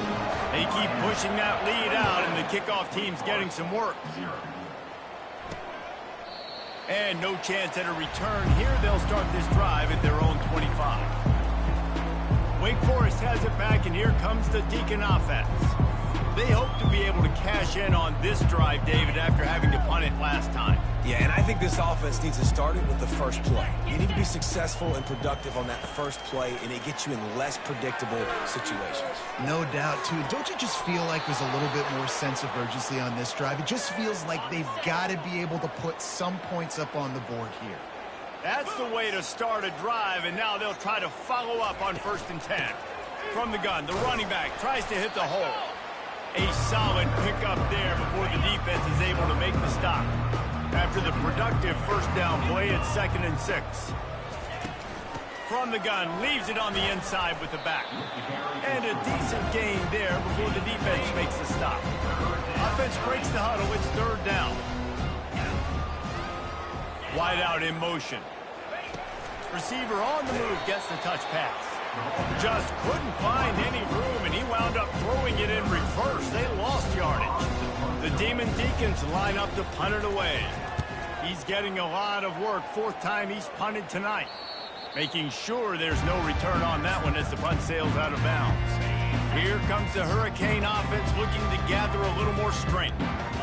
They keep pushing that lead out, and the kickoff team's getting some work. And no chance at a return here. They'll start this drive at their own 25. Wake Forest has it back, and here comes the Deacon offense. They hope to be able to cash in on this drive, David, after having to punt it last time. Yeah, and I think this offense needs to start it with the first play. You need to be successful and productive on that first play, and it gets you in less predictable situations. No doubt, too. Don't you just feel like there's a little bit more sense of urgency on this drive? It just feels like they've got to be able to put some points up on the board here. That's the way to start a drive, and now they'll try to follow up on 1st and 10. From the gun, the running back tries to hit the hole. A solid pickup there before the defense is able to make the stop. After the productive first down play, it's 2nd and 6. From the gun, leaves it on the inside with the back. And a decent gain there before the defense makes the stop. Offense breaks the huddle, it's 3rd down. Wide out in motion. Receiver on the move gets the touch pass. Just couldn't find any room, and he wound up throwing it in reverse. They lost yardage. The Demon Deacons line up to punt it away. He's getting a lot of work. Fourth time he's punted tonight. Making sure there's no return on that one as the punt sails out of bounds. Here comes the Hurricane offense looking to gather a little more strength.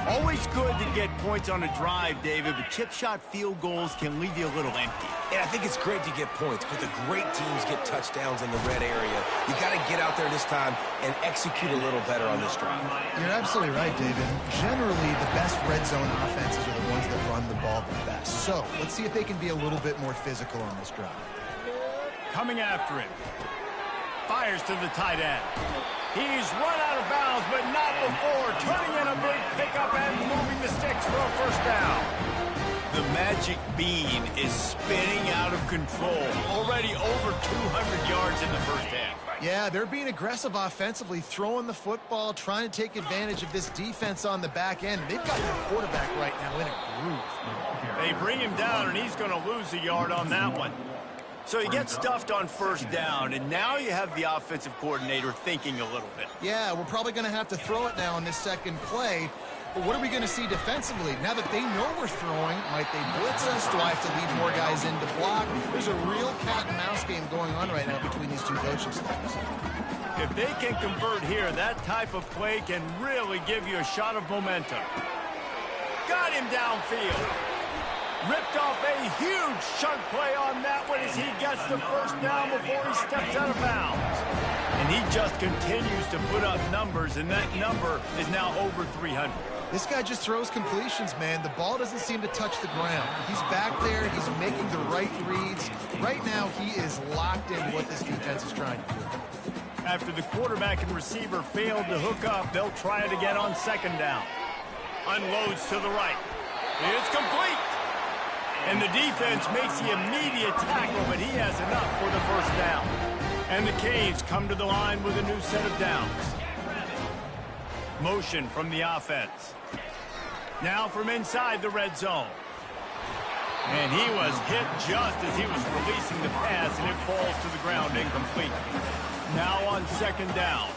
Always good to get points on a drive, David, but chip shot field goals can leave you a little empty. And I think it's great to get points, but the great teams get touchdowns in the red area. You got to get out there this time and execute a little better on this drive. You're absolutely right, David. Generally, the best red zone offenses are the ones that run the ball the best. So let's see if they can be a little bit more physical on this drive. Coming after him. Fires to the tight end. He's run out of bounds, but not before turning in a big pickup and moving the sticks for a first down. The magic bean is spinning out of control. Already over 200 yards in the first half. Yeah, they're being aggressive offensively, throwing the football, trying to take advantage of this defense on the back end. They've got their quarterback right now in a groove. They bring him down, and he's going to lose a yard on that one. So he gets stuffed on first down, and now you have the offensive coordinator thinking a little bit. Yeah, we're probably going to have to throw it now on this second play. But what are we going to see defensively? Now that they know we're throwing, might they blitz us? Do I have to leave more guys in to block? There's a real cat and mouse game going on right now between these two coaching staffs. If they can convert here, that type of play can really give you a shot of momentum. Got him downfield. Ripped off a huge chunk play on that one as he gets the first down before he steps out of bounds. And he just continues to put up numbers, and that number is now over 300. This guy just throws completions, man. The ball doesn't seem to touch the ground. He's back there. He's making the right reads. Right now, he is locked in what this defense is trying to do. After the quarterback and receiver failed to hook up, they'll try it again on second down. Unloads to the right. It's complete. And the defense makes the immediate tackle, but he has enough for the first down. And the Canes come to the line with a new set of downs. Motion from the offense. Now from inside the red zone. And he was hit just as he was releasing the pass, and it falls to the ground incomplete. Now on second down.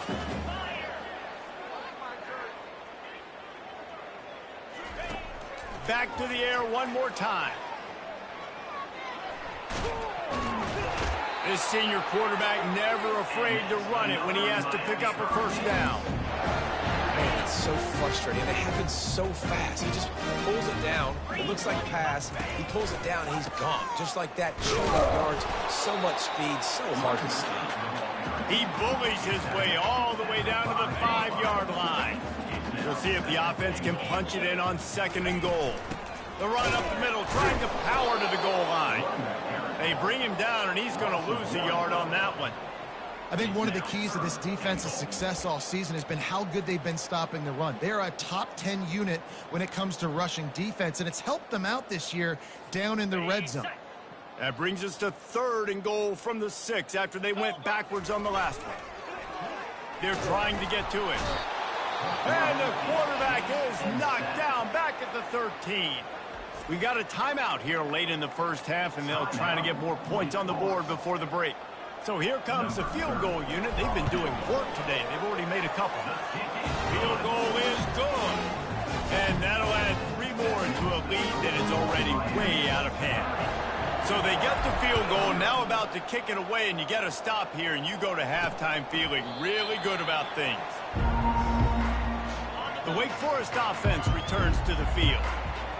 Back to the air one more time. This senior quarterback never afraid to run it when he has to pick up a first down. Man, it's so frustrating. It happens so fast. He just pulls it down. It looks like pass. He pulls it down, and he's gone. Just like that, 200 yards, so much speed, so hard to see. He bullies his way all the way down to the 5-yard line. We'll see if the offense can punch it in on second and goal. The run up the middle, trying to power to the goal line. They bring him down, and he's going to lose a yard on that one. I think one of the keys to this defense's success all season has been how good they've been stopping the run. They're a top 10 unit when it comes to rushing defense, and it's helped them out this year down in the red zone. That brings us to third and goal from the 6 after they went backwards on the last one. They're trying to get to it. And the quarterback is knocked down back at the 13. We got a timeout here late in the first half, and they'll try to get more points on the board before the break. So here comes the field goal unit. They've been doing work today. They've already made a couple. Field goal is good. And that'll add 3 more into a lead that is already way out of hand. So they get the field goal, now about to kick it away, and you get a stop here, and you go to halftime feeling really good about things. The Wake Forest offense returns to the field.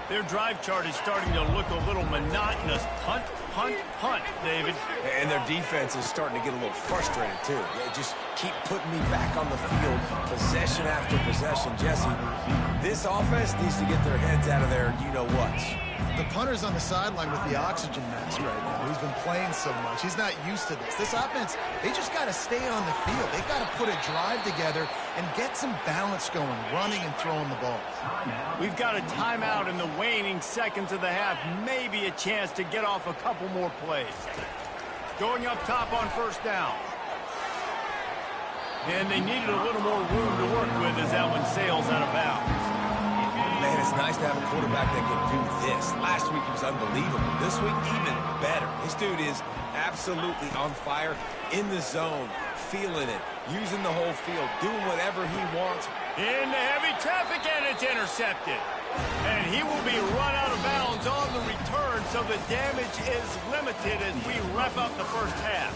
Their drive chart is starting to look a little monotonous. Punt, punt, punt, David. And their defense is starting to get a little frustrated, too. They just keep putting me back on the field, possession after possession. Jesse, this offense needs to get their heads out of their you-know-whats. The punter's on the sideline with the oxygen mask right now. He's been playing so much. He's not used to this. This offense, they just got to stay on the field. They've got to put a drive together and get some balance going, running and throwing the ball. We've got a timeout in the waning seconds of the half. Maybe a chance to get off a couple more plays. Going up top on first down. And they needed a little more room to work with as that one sails out of bounds. Man, it's nice to have a quarterback that can do this. Last week he was unbelievable. This week, even better. This dude is absolutely on fire, in the zone, feeling it, using the whole field, doing whatever he wants. In the heavy traffic, and it's intercepted. And he will be run out of bounds on the return, so the damage is limited as we wrap up the first half.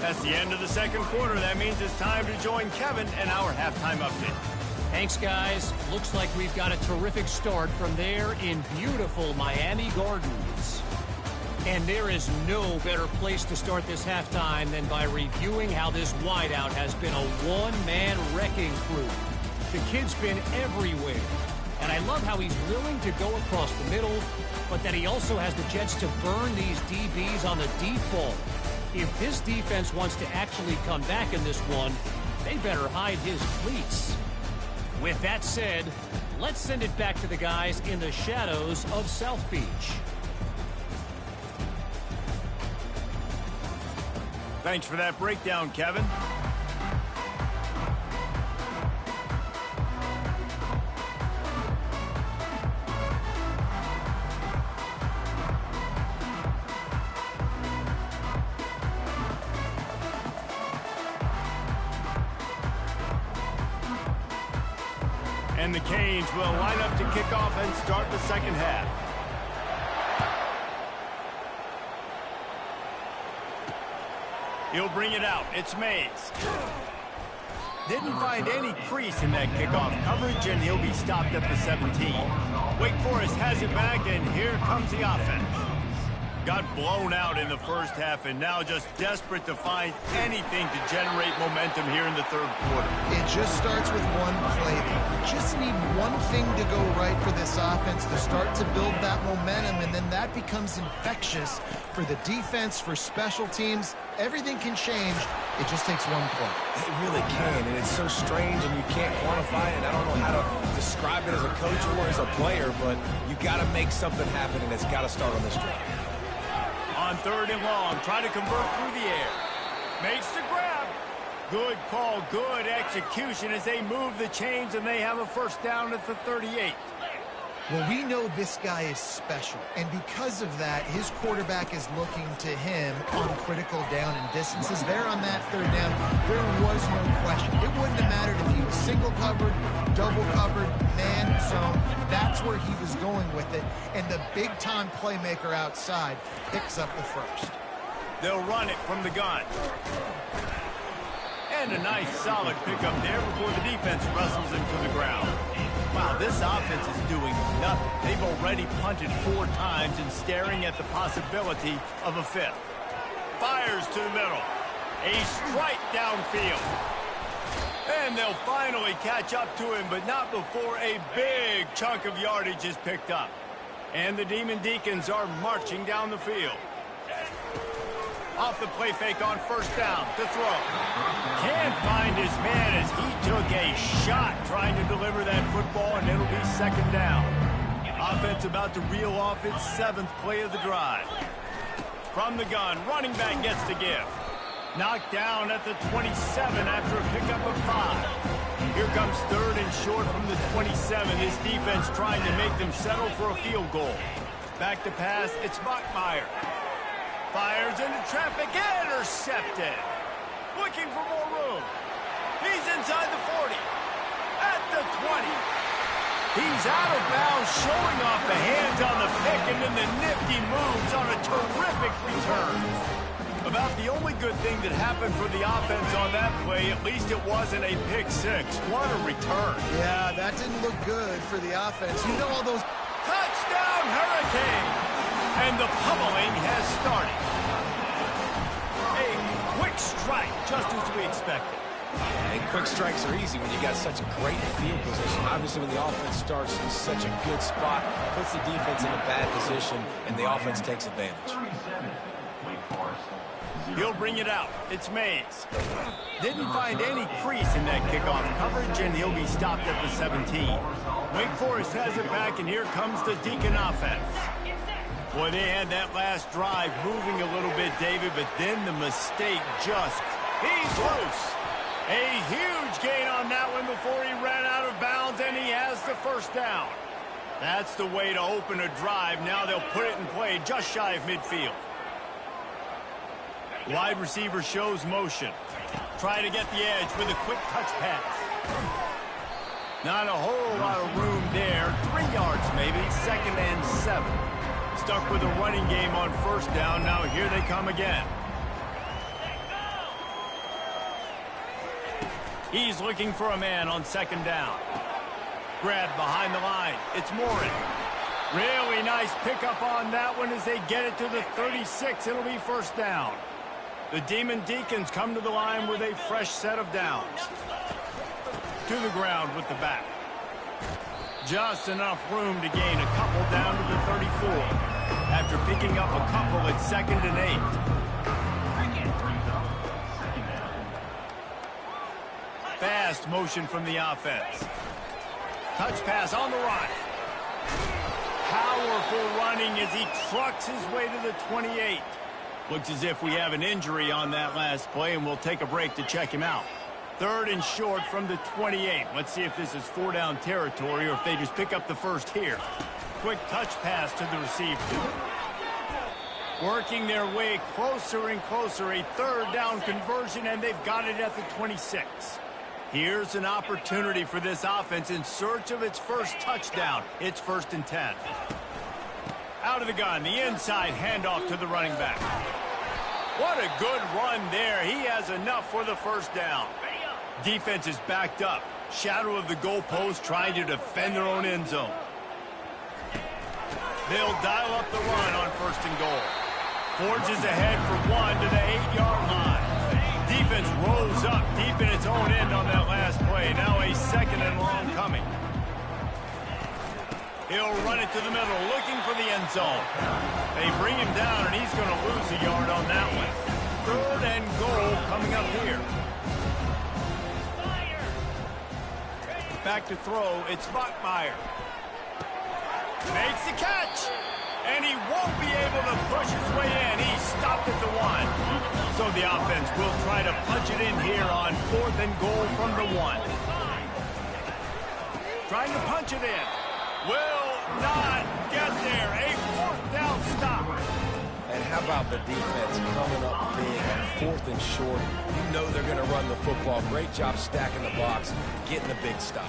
That's the end of the second quarter. That means it's time to join Kevin and our halftime update. Thanks, guys. Looks like we've got a terrific start from there in beautiful Miami Gardens. And there is no better place to start this halftime than by reviewing how this wideout has been a one-man wrecking crew. The kid's been everywhere. And I love how he's willing to go across the middle, but that he also has the jets to burn these DBs on the deep ball. If this defense wants to actually come back in this one, they better hide his cleats. With that said, let's send it back to the guys in the shadows of South Beach. Thanks for that breakdown, Kevin. And the Canes will line up to kick off and start the second half. He'll bring it out. It's Mays. Didn't find any crease in that kickoff coverage, and he'll be stopped at the 17. Wake Forest has it back, and here comes the offense. Got blown out in the first half, and now just desperate to find anything to generate momentum here in the third quarter. It just starts with one play. You just need one thing to go right for this offense to start to build that momentum, and then that becomes infectious for the defense, for special teams. Everything can change. It just takes one play. It really can, and it's so strange, and you can't quantify it. I don't know how to describe it as a coach or as a player, but you got to make something happen, and it's got to start on this drive. On third and long, try to convert through the air. Makes the grab. Good call, good execution as they move the chains, and they have a first down at the 38. Well, we know this guy is special, and because of that, his quarterback is looking to him on critical down and distances. There on that third down, there was no question. It wouldn't have mattered if he was single covered, double covered, man zone. That's where he was going with it, and the big-time playmaker outside picks up the first. They'll run it from the gun. And a nice solid pickup there before the defense wrestles him to the ground. Wow, this offense is doing nothing. They've already punted 4 times and staring at the possibility of a 5th. Fires to the middle. A strike downfield. And they'll finally catch up to him, but not before a big chunk of yardage is picked up. And the Demon Deacons are marching down the field. Off the play fake on first down to throw. Can't find his man as he took a shot trying to deliver that football, and it'll be second down. Offense about to reel off its 7th play of the drive. From the gun, running back gets the give. Knocked down at the 27 after a pickup of 5. Here comes third and short from the 27. This defense trying to make them settle for a field goal. Back to pass, it's Bachmeier. Fires into traffic, intercepted. Looking for more room. He's inside the 40. At the 20. He's out of bounds, showing off the hands on the pick, and then the nifty moves on a terrific return. About the only good thing that happened for the offense on that play, at least it wasn't a pick 6. What a return. Yeah, that didn't look good for the offense. You know all those... Touchdown, Hurricane! And the pummeling has started. A quick strike, just as we expected. And quick strikes are easy when you got such a great field position. Obviously, when the offense starts in such a good spot, puts the defense in a bad position, and the offense takes advantage. He'll bring it out. It's Mays. Didn't find any crease in that kickoff coverage, and he'll be stopped at the 17. Wake Forest has it back, and here comes the Deacon offense. Boy, they had that last drive moving a little bit, David, but then the mistake just... He's loose. A huge gain on that one before he ran out of bounds, and he has the first down. That's the way to open a drive. Now they'll put it in play just shy of midfield. Wide receiver shows motion. Try to get the edge with a quick touch pass. Not a whole lot of room there. 3 yards maybe. 2nd and 7. Stuck with a running game on 1st down. Now here they come again. He's looking for a man on 2nd down. Grab behind the line. It's Morin. Really nice pickup on that one as they get it to the 36. It'll be 1st down. The Demon Deacons come to the line with a fresh set of downs. To the ground with the back. Just enough room to gain a couple down to the 34. After picking up a couple at 2nd and 8. Fast motion from the offense. Touch pass on the run. Powerful running as he trucks his way to the 28. Looks as if we have an injury on that last play, and we'll take a break to check him out. 3rd and short from the 28. Let's see if this is 4-down territory or if they just pick up the 1st here. Quick touch pass to the receiver. Working their way closer and closer. A 3rd down conversion, and they've got it at the 26. Here's an opportunity for this offense in search of its 1st touchdown. It's 1st and 10. Out of the gun, the inside handoff to the running back. What a good run there. He has enough for the 1st down. Defense is backed up. Shadow of the goalpost trying to defend their own end zone. They'll dial up the run on 1st and goal. Forges ahead for 1 to the 8-yard line. Defense rolls up deep in its own end on that last play. Now a 2nd and long coming. He'll run it to the middle, looking for the end zone. They bring him down, and he's going to lose a yard on that one. 3rd and goal coming up here. Back to throw, it's Buckmeyer. Makes the catch, and he won't be able to push his way in. He stopped at the 1. So the offense will try to punch it in here on 4th and goal from the 1. Trying to punch it in. Will not get there. A 4th down stop. And how about the defense coming up big on 4th and short? You know they're going to run the football. Great job stacking the box, getting the big stop.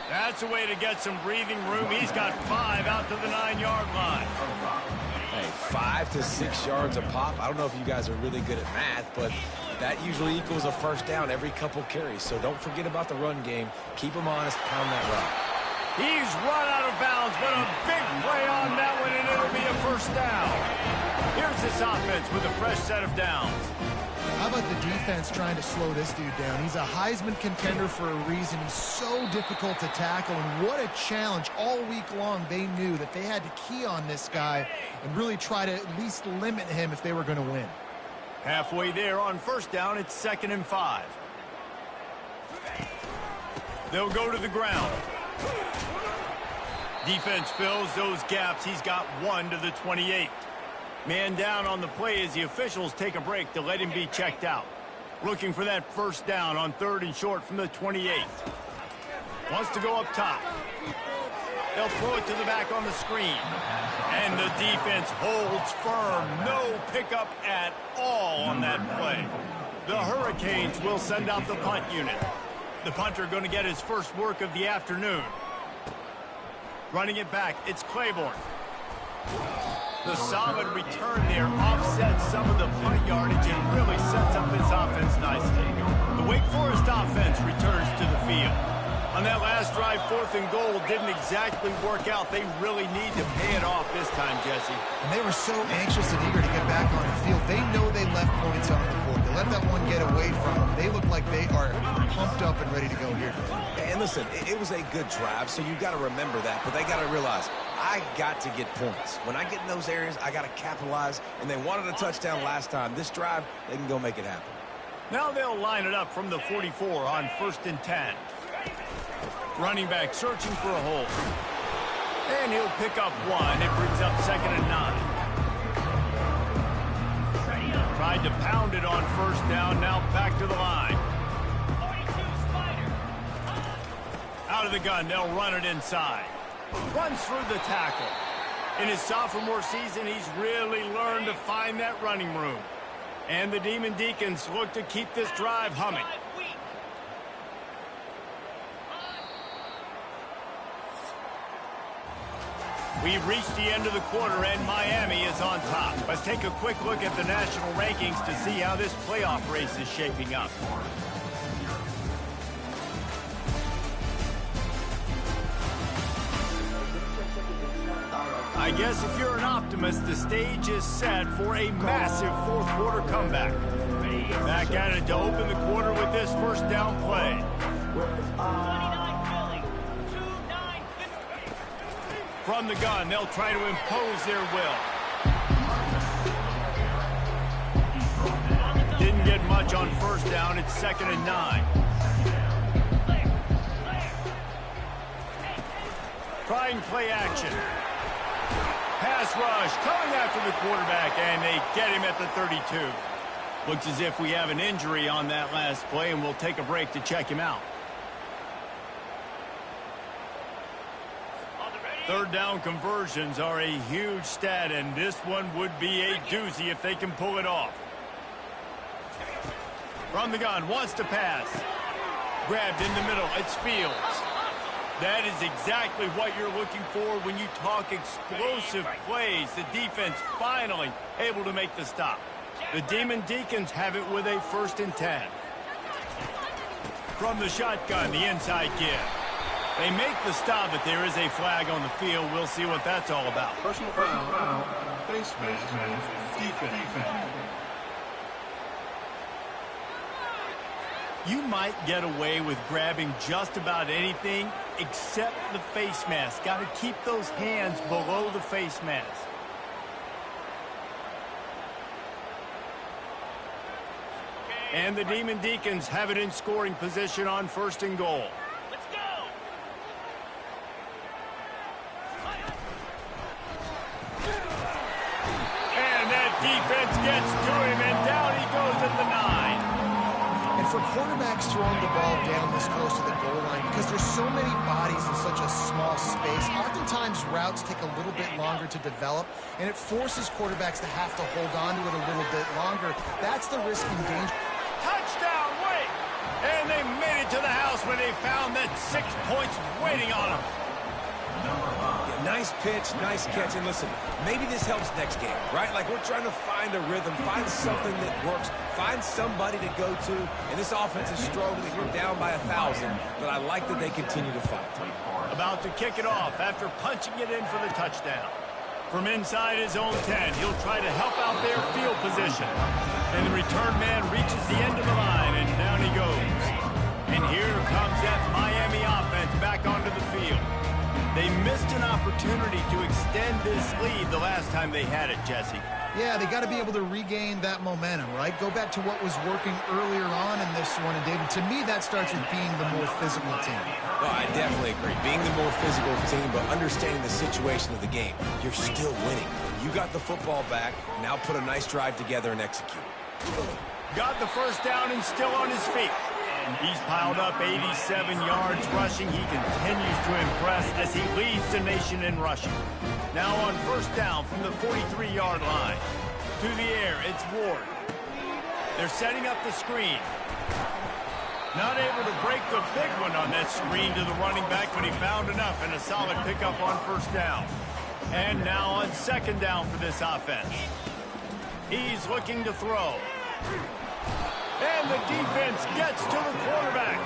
That's a way to get some breathing room. He's got 5 out to the 9-yard line. Hey, 5 to 6 yards a pop. I don't know if you guys are really good at math, but that usually equals a 1st down every couple carries. So don't forget about the run game. Keep them honest, pound that rock. He's run out of bounds, but a big play on that one, and it'll be a 1st down. Here's this offense with a fresh set of downs. How about the defense trying to slow this dude down? He's a Heisman contender for a reason. He's so difficult to tackle, and what a challenge. All week long, they knew that they had to key on this guy and really try to at least limit him if they were going to win. Halfway there on 1st down, it's 2nd and 5. They'll go to the ground. Defense fills those gaps. He's got 1 to the 28. Man down on the play as the officials take a break to let him be checked out. Looking for that 1st down on 3rd and short from the 28. Wants to go up top. They'll throw it to the back on the screen. And the defense holds firm. No pickup at all on that play. The Hurricanes will send out the punt unit. The punter going to get his first work of the afternoon. Running it back, it's Claiborne. The solid return there offsets some of the punt yardage and really sets up this offense nicely. The Wake Forest offense returns to the field. On that last drive, 4th and goal didn't exactly work out. They really need to pay it off this time, Jesse. And they were so anxious and eager to get back on the field. They know they left points on the board. They let that one get away from them. They look like they are pumped up and ready to go here. And listen, it was a good drive, so you got to remember that. But they got to realize, I got to get points. When I get in those areas, I got to capitalize. And they wanted a touchdown last time. This drive, they can go make it happen. Now they'll line it up from the 44 on 1st and 10. Running back searching for a hole. And he'll pick up 1. It brings up 2nd and 9. Tried to pound it on 1st down. Now back to the line. Out of the gun, they'll run it inside. Runs through the tackle. In his sophomore season, he's really learned to find that running room. And the Demon Deacons look to keep this drive humming. We've reached the end of the quarter, and Miami is on top. Let's take a quick look at the national rankings to see how this playoff race is shaping up. I guess if you're an optimist, the stage is set for a massive fourth quarter comeback. Back at it to open the quarter with this first down play. From the gun, they'll try to impose their will. Didn't get much on first down. It's 2nd and 9. Trying play action. Pass rush coming after the quarterback, and they get him at the 32. Looks as if we have an injury on that last play, and we'll take a break to check him out. Third down conversions are a huge stat, and this one would be a doozy if they can pull it off. From the gun, wants to pass. Grabbed in the middle, it's Fields. That is exactly what you're looking for when you talk explosive plays. The defense finally able to make the stop. The Demon Deacons have it with a 1st and 10. From the shotgun, the inside give. They make the stop, but there is a flag on the field. We'll see what that's all about. Personal foul, face mask, defense. You might get away with grabbing just about anything except the face mask. Got to keep those hands below the face mask. And the Demon Deacons have it in scoring position on 1st and goal. Let's go! And that defense gets to him, and down he goes at the 9. And for quarterbacks throwing the ball down this close to the goal line, because there's so many bodies in such a small space, oftentimes routes take a little bit longer to develop, and it forces quarterbacks to have to hold on to it a little bit longer. That's the risk and danger. Touchdown, wait! And they made it to the house when they found that 6 points waiting on them. Yeah, nice pitch, nice catch. And listen, maybe this helps next game, right? Like, we're trying to find a rhythm, find something that works, find somebody to go to. And this offense is struggling. You're down by 1,000, but I like that they continue to fight. About to kick it off after punching it in for the touchdown. From inside his own 10, he'll try to help out their field position. And the return man reaches the end of the line, and down he goes. And here comes that Miami offense back onto the field. They missed an opportunity to extend this lead the last time they had it, Jesse. Yeah, they got to be able to regain that momentum, right? Go back to what was working earlier on in this one. And, David, to me, that starts with being the more physical team. Well, I definitely agree. Being the more physical team, but understanding the situation of the game. You're still winning. You got the football back. Now put a nice drive together and execute. Got the first down and still on his feet. He's piled up 87 yards rushing. He continues to impress as he leads the nation in rushing. Now on first down from the 43-yard line. To the air, it's Ward. They're setting up the screen. Not able to break the big one on that screen to the running back, but he found enough and a solid pickup on first down. And now on 2nd down for this offense. He's looking to throw. And the defense gets to the quarterback.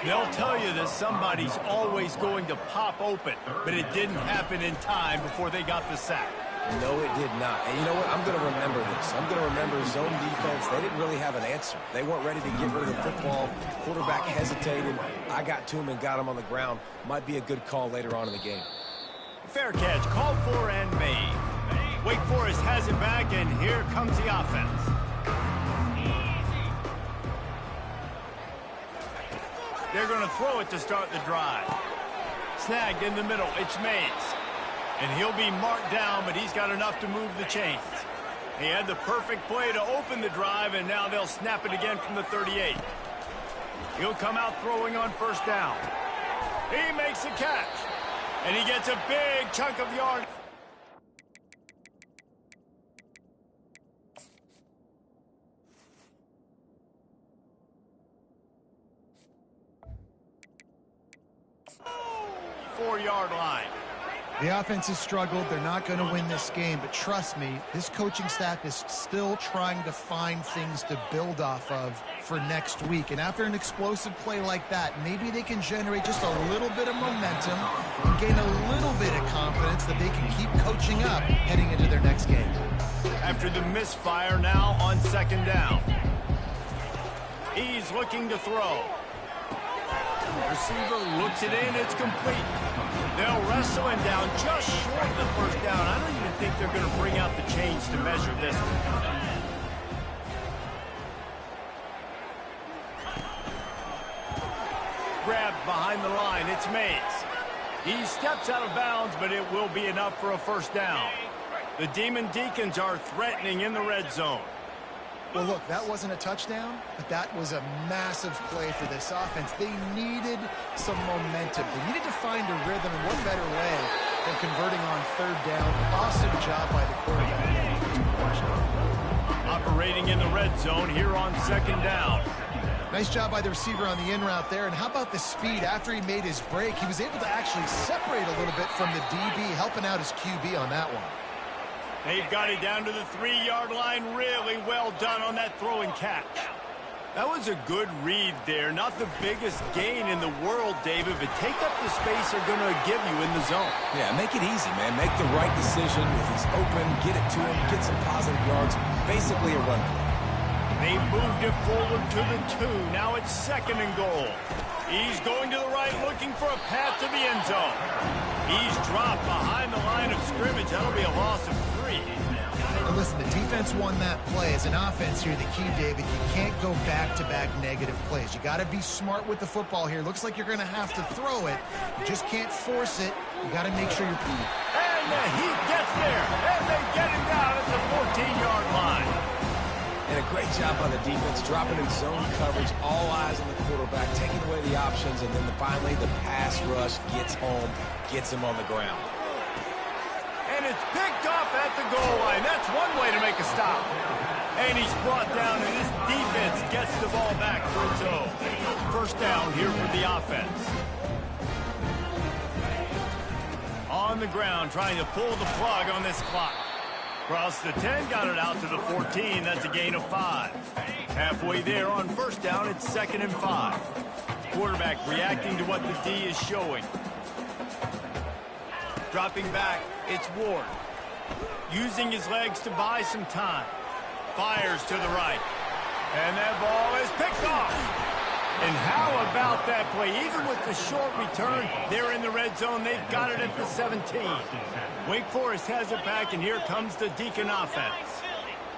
They'll tell you that somebody's always going to pop open, but it didn't happen in time before they got the sack. No, it did not. And you know what? I'm going to remember this. I'm going to remember zone defense. They didn't really have an answer. They weren't ready to get rid of the football. Quarterback hesitated. I got to him and got him on the ground. Might be a good call later on in the game. Fair catch, called for and made. Wake Forest has it back, and here comes the offense. They're going to throw it to start the drive. Snagged in the middle, it's Mays. And he'll be marked down, but he's got enough to move the chains. He had the perfect play to open the drive, and now they'll snap it again from the 38. He'll come out throwing on first down. He makes a catch. And he gets a big chunk of yard. Four-yard line. The offense has struggled. They're not going to win this game, but trust me, this coaching staff is still trying to find things to build off of for next week. And after an explosive play like that, maybe they can generate just a little bit of momentum and gain a little bit of confidence that they can keep coaching up heading into their next game. After the misfire, now on second down. He's looking to throw. Receiver looks it in. It's complete. They'll wrestle him down just short of the first down. I don't even think they're going to bring out the chains to measure this one. Grabbed behind the line. It's Mays. He steps out of bounds, but it will be enough for a first down. The Demon Deacons are threatening in the red zone. Well, look, that wasn't a touchdown, but that was a massive play for this offense. They needed some momentum. They needed to find a rhythm, and what better way than converting on third down. Awesome job by the quarterback. Operating in the red zone here on second down. Nice job by the receiver on the in route there. And how about the speed after he made his break? He was able to actually separate a little bit from the DB, helping out his QB on that one. They've got it down to the 3-yard line. Really well done on that throw and catch. That was a good read there. Not the biggest gain in the world, David, but take up the space they're going to give you in the zone. Yeah, make it easy, man. Make the right decision. If he's open, get it to him, get some positive yards. Basically a run play. They moved it forward to the 2. Now it's second and goal. He's going to the right, looking for a path to the end zone. He's dropped behind the line of scrimmage. That'll be a loss of 3. And listen, the defense won that play. As an offense here, the key, David, you can't go back-to-back negative plays. You got to be smart with the football here. Looks like you're going to have to throw it. You just can't force it. You got to make sure you're... And he gets there, and they get him down at the 14-yard line. And a great job by the defense, dropping in zone coverage, all eyes on the quarterback, taking away the options, and then finally the pass rush gets home, gets him on the ground. And it's picked off at the goal line. That's one way to make a stop. And he's brought down, and this defense gets the ball back for its own. First down here for the offense. On the ground, trying to pull the plug on this clock. Across the 10, got it out to the 14. That's a gain of 5. Halfway there on first down, it's 2nd and 5. Quarterback reacting to what the D is showing. Dropping back, it's Ward. Using his legs to buy some time. Fires to the right. And that ball is picked off. And how about that play? Even with the short return, they're in the red zone. They've got it at the 17. Wake Forest has it back, and here comes the Deacon offense.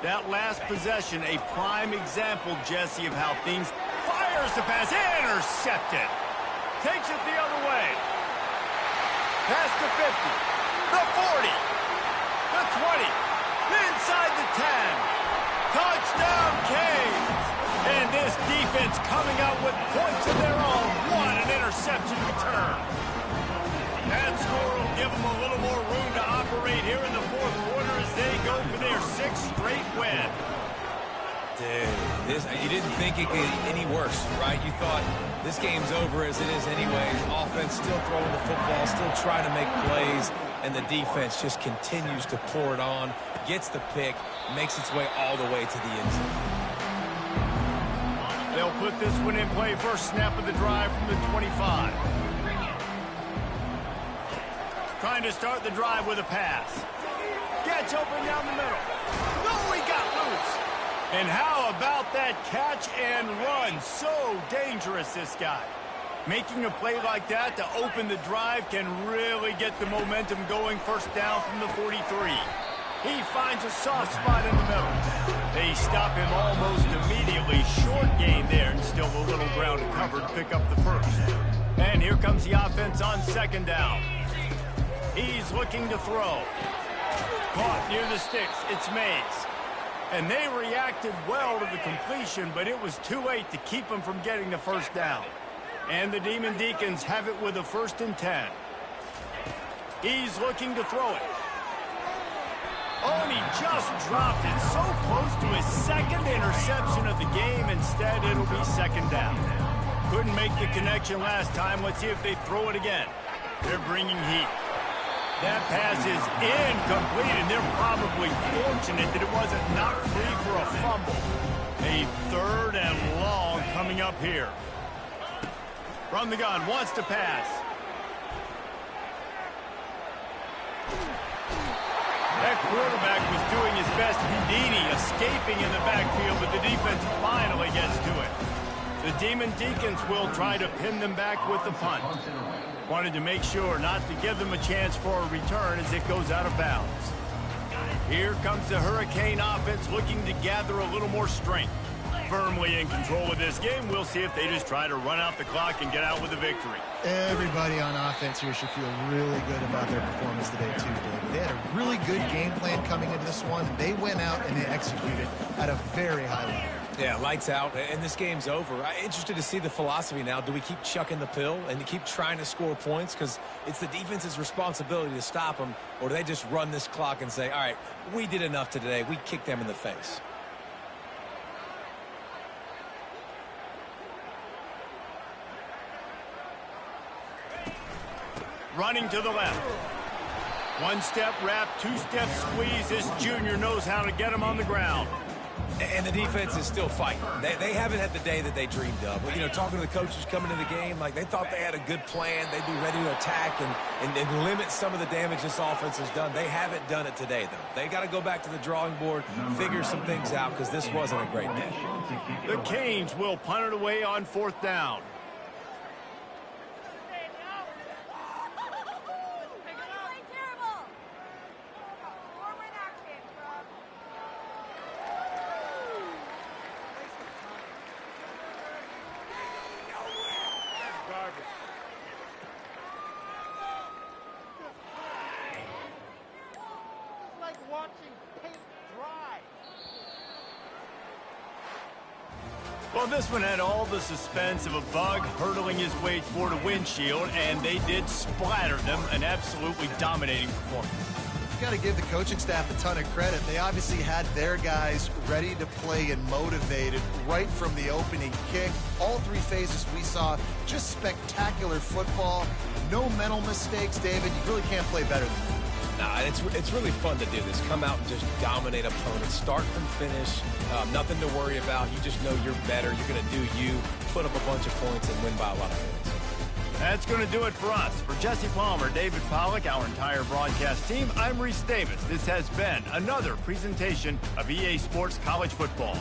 That last possession, a prime example, Jesse, of how things... Fires the pass, intercepted. Takes it the other way. Past the 50, the 40, the 20, inside the 10. Touchdown, Canes. And this defense coming out with points of their own. What an interception return. That score will give them a little more room to operate here in the fourth quarter as they go for their 6th straight win. Dude, you didn't think it could get any worse, right? You thought this game's over as it is anyways. Offense still throwing the football, still trying to make plays, and the defense just continues to pour it on, gets the pick, makes its way all the way to the end zone. They'll put this one in play. First snap of the drive from the 25. Trying to start the drive with a pass. Gets open down the middle. Oh, he got loose. And how about that catch and run? So dangerous, this guy. Making a play like that to open the drive can really get the momentum going. First down from the 43. He finds a soft spot in the middle. They stop him almost immediately. Short gain there, and still a little ground to cover to pick up the first. And here comes the offense on second down. He's looking to throw. Caught near the sticks. It's Mays. And they reacted well to the completion, but it was too late to keep him from getting the first down. And the Demon Deacons have it with a 1st and 10. He's looking to throw it. Oh, and he just dropped it so close to his 2nd interception of the game. Instead, it'll be 2nd down. Couldn't make the connection last time. Let's see if they throw it again. They're bringing heat. That pass is incomplete, and they're probably fortunate that it wasn't knocked free for a fumble. A 3rd and long coming up here. From the gun, wants to pass. That quarterback was doing his best. Houdini escaping in the backfield, but the defense finally gets to it. The Demon Deacons will try to pin them back with the punt. Wanted to make sure not to give them a chance for a return as it goes out of bounds. Here comes the Hurricane offense looking to gather a little more strength. Firmly in control of this game. We'll see if they just try to run out the clock and get out with a victory. Everybody on offense here should feel really good about their performance today, too, David. They had a really good game plan coming into this one. They went out and they executed at a very high level. Yeah, lights out, and this game's over. I'm interested to see the philosophy now. Do we keep chucking the pill and keep trying to score points? Because it's the defense's responsibility to stop them, or do they just run this clock and say, all right, we did enough today. We kicked them in the face. Running to the left. 1-step wrap, 2-step squeeze. This junior knows how to get him on the ground. And the defense is still fighting. They haven't had the day that they dreamed of. But, you know, talking to the coaches coming to the game, like they thought they had a good plan. They'd be ready to attack and limit some of the damage this offense has done. They haven't done it today, though. They got to go back to the drawing board, figure some things out, because this wasn't a great day. The Canes will punt it away on 4th down. Well, this one had all the suspense of a bug hurtling his way toward a windshield, and they did splatter them. An absolutely dominating performance. You got to give the coaching staff a ton of credit. They obviously had their guys ready to play and motivated right from the opening kick. All 3 phases we saw, just spectacular football. No mental mistakes, David. You really can't play better than that. Nah, it's really fun to do this. Come out and just dominate opponents. Start from finish. Nothing to worry about. You just know you're better. You're going to do you. Put up a bunch of points and win by a lot of points. That's going to do it for us. For Jesse Palmer, David Pollack, our entire broadcast team, I'm Reese Davis. This has been another presentation of EA Sports College Football.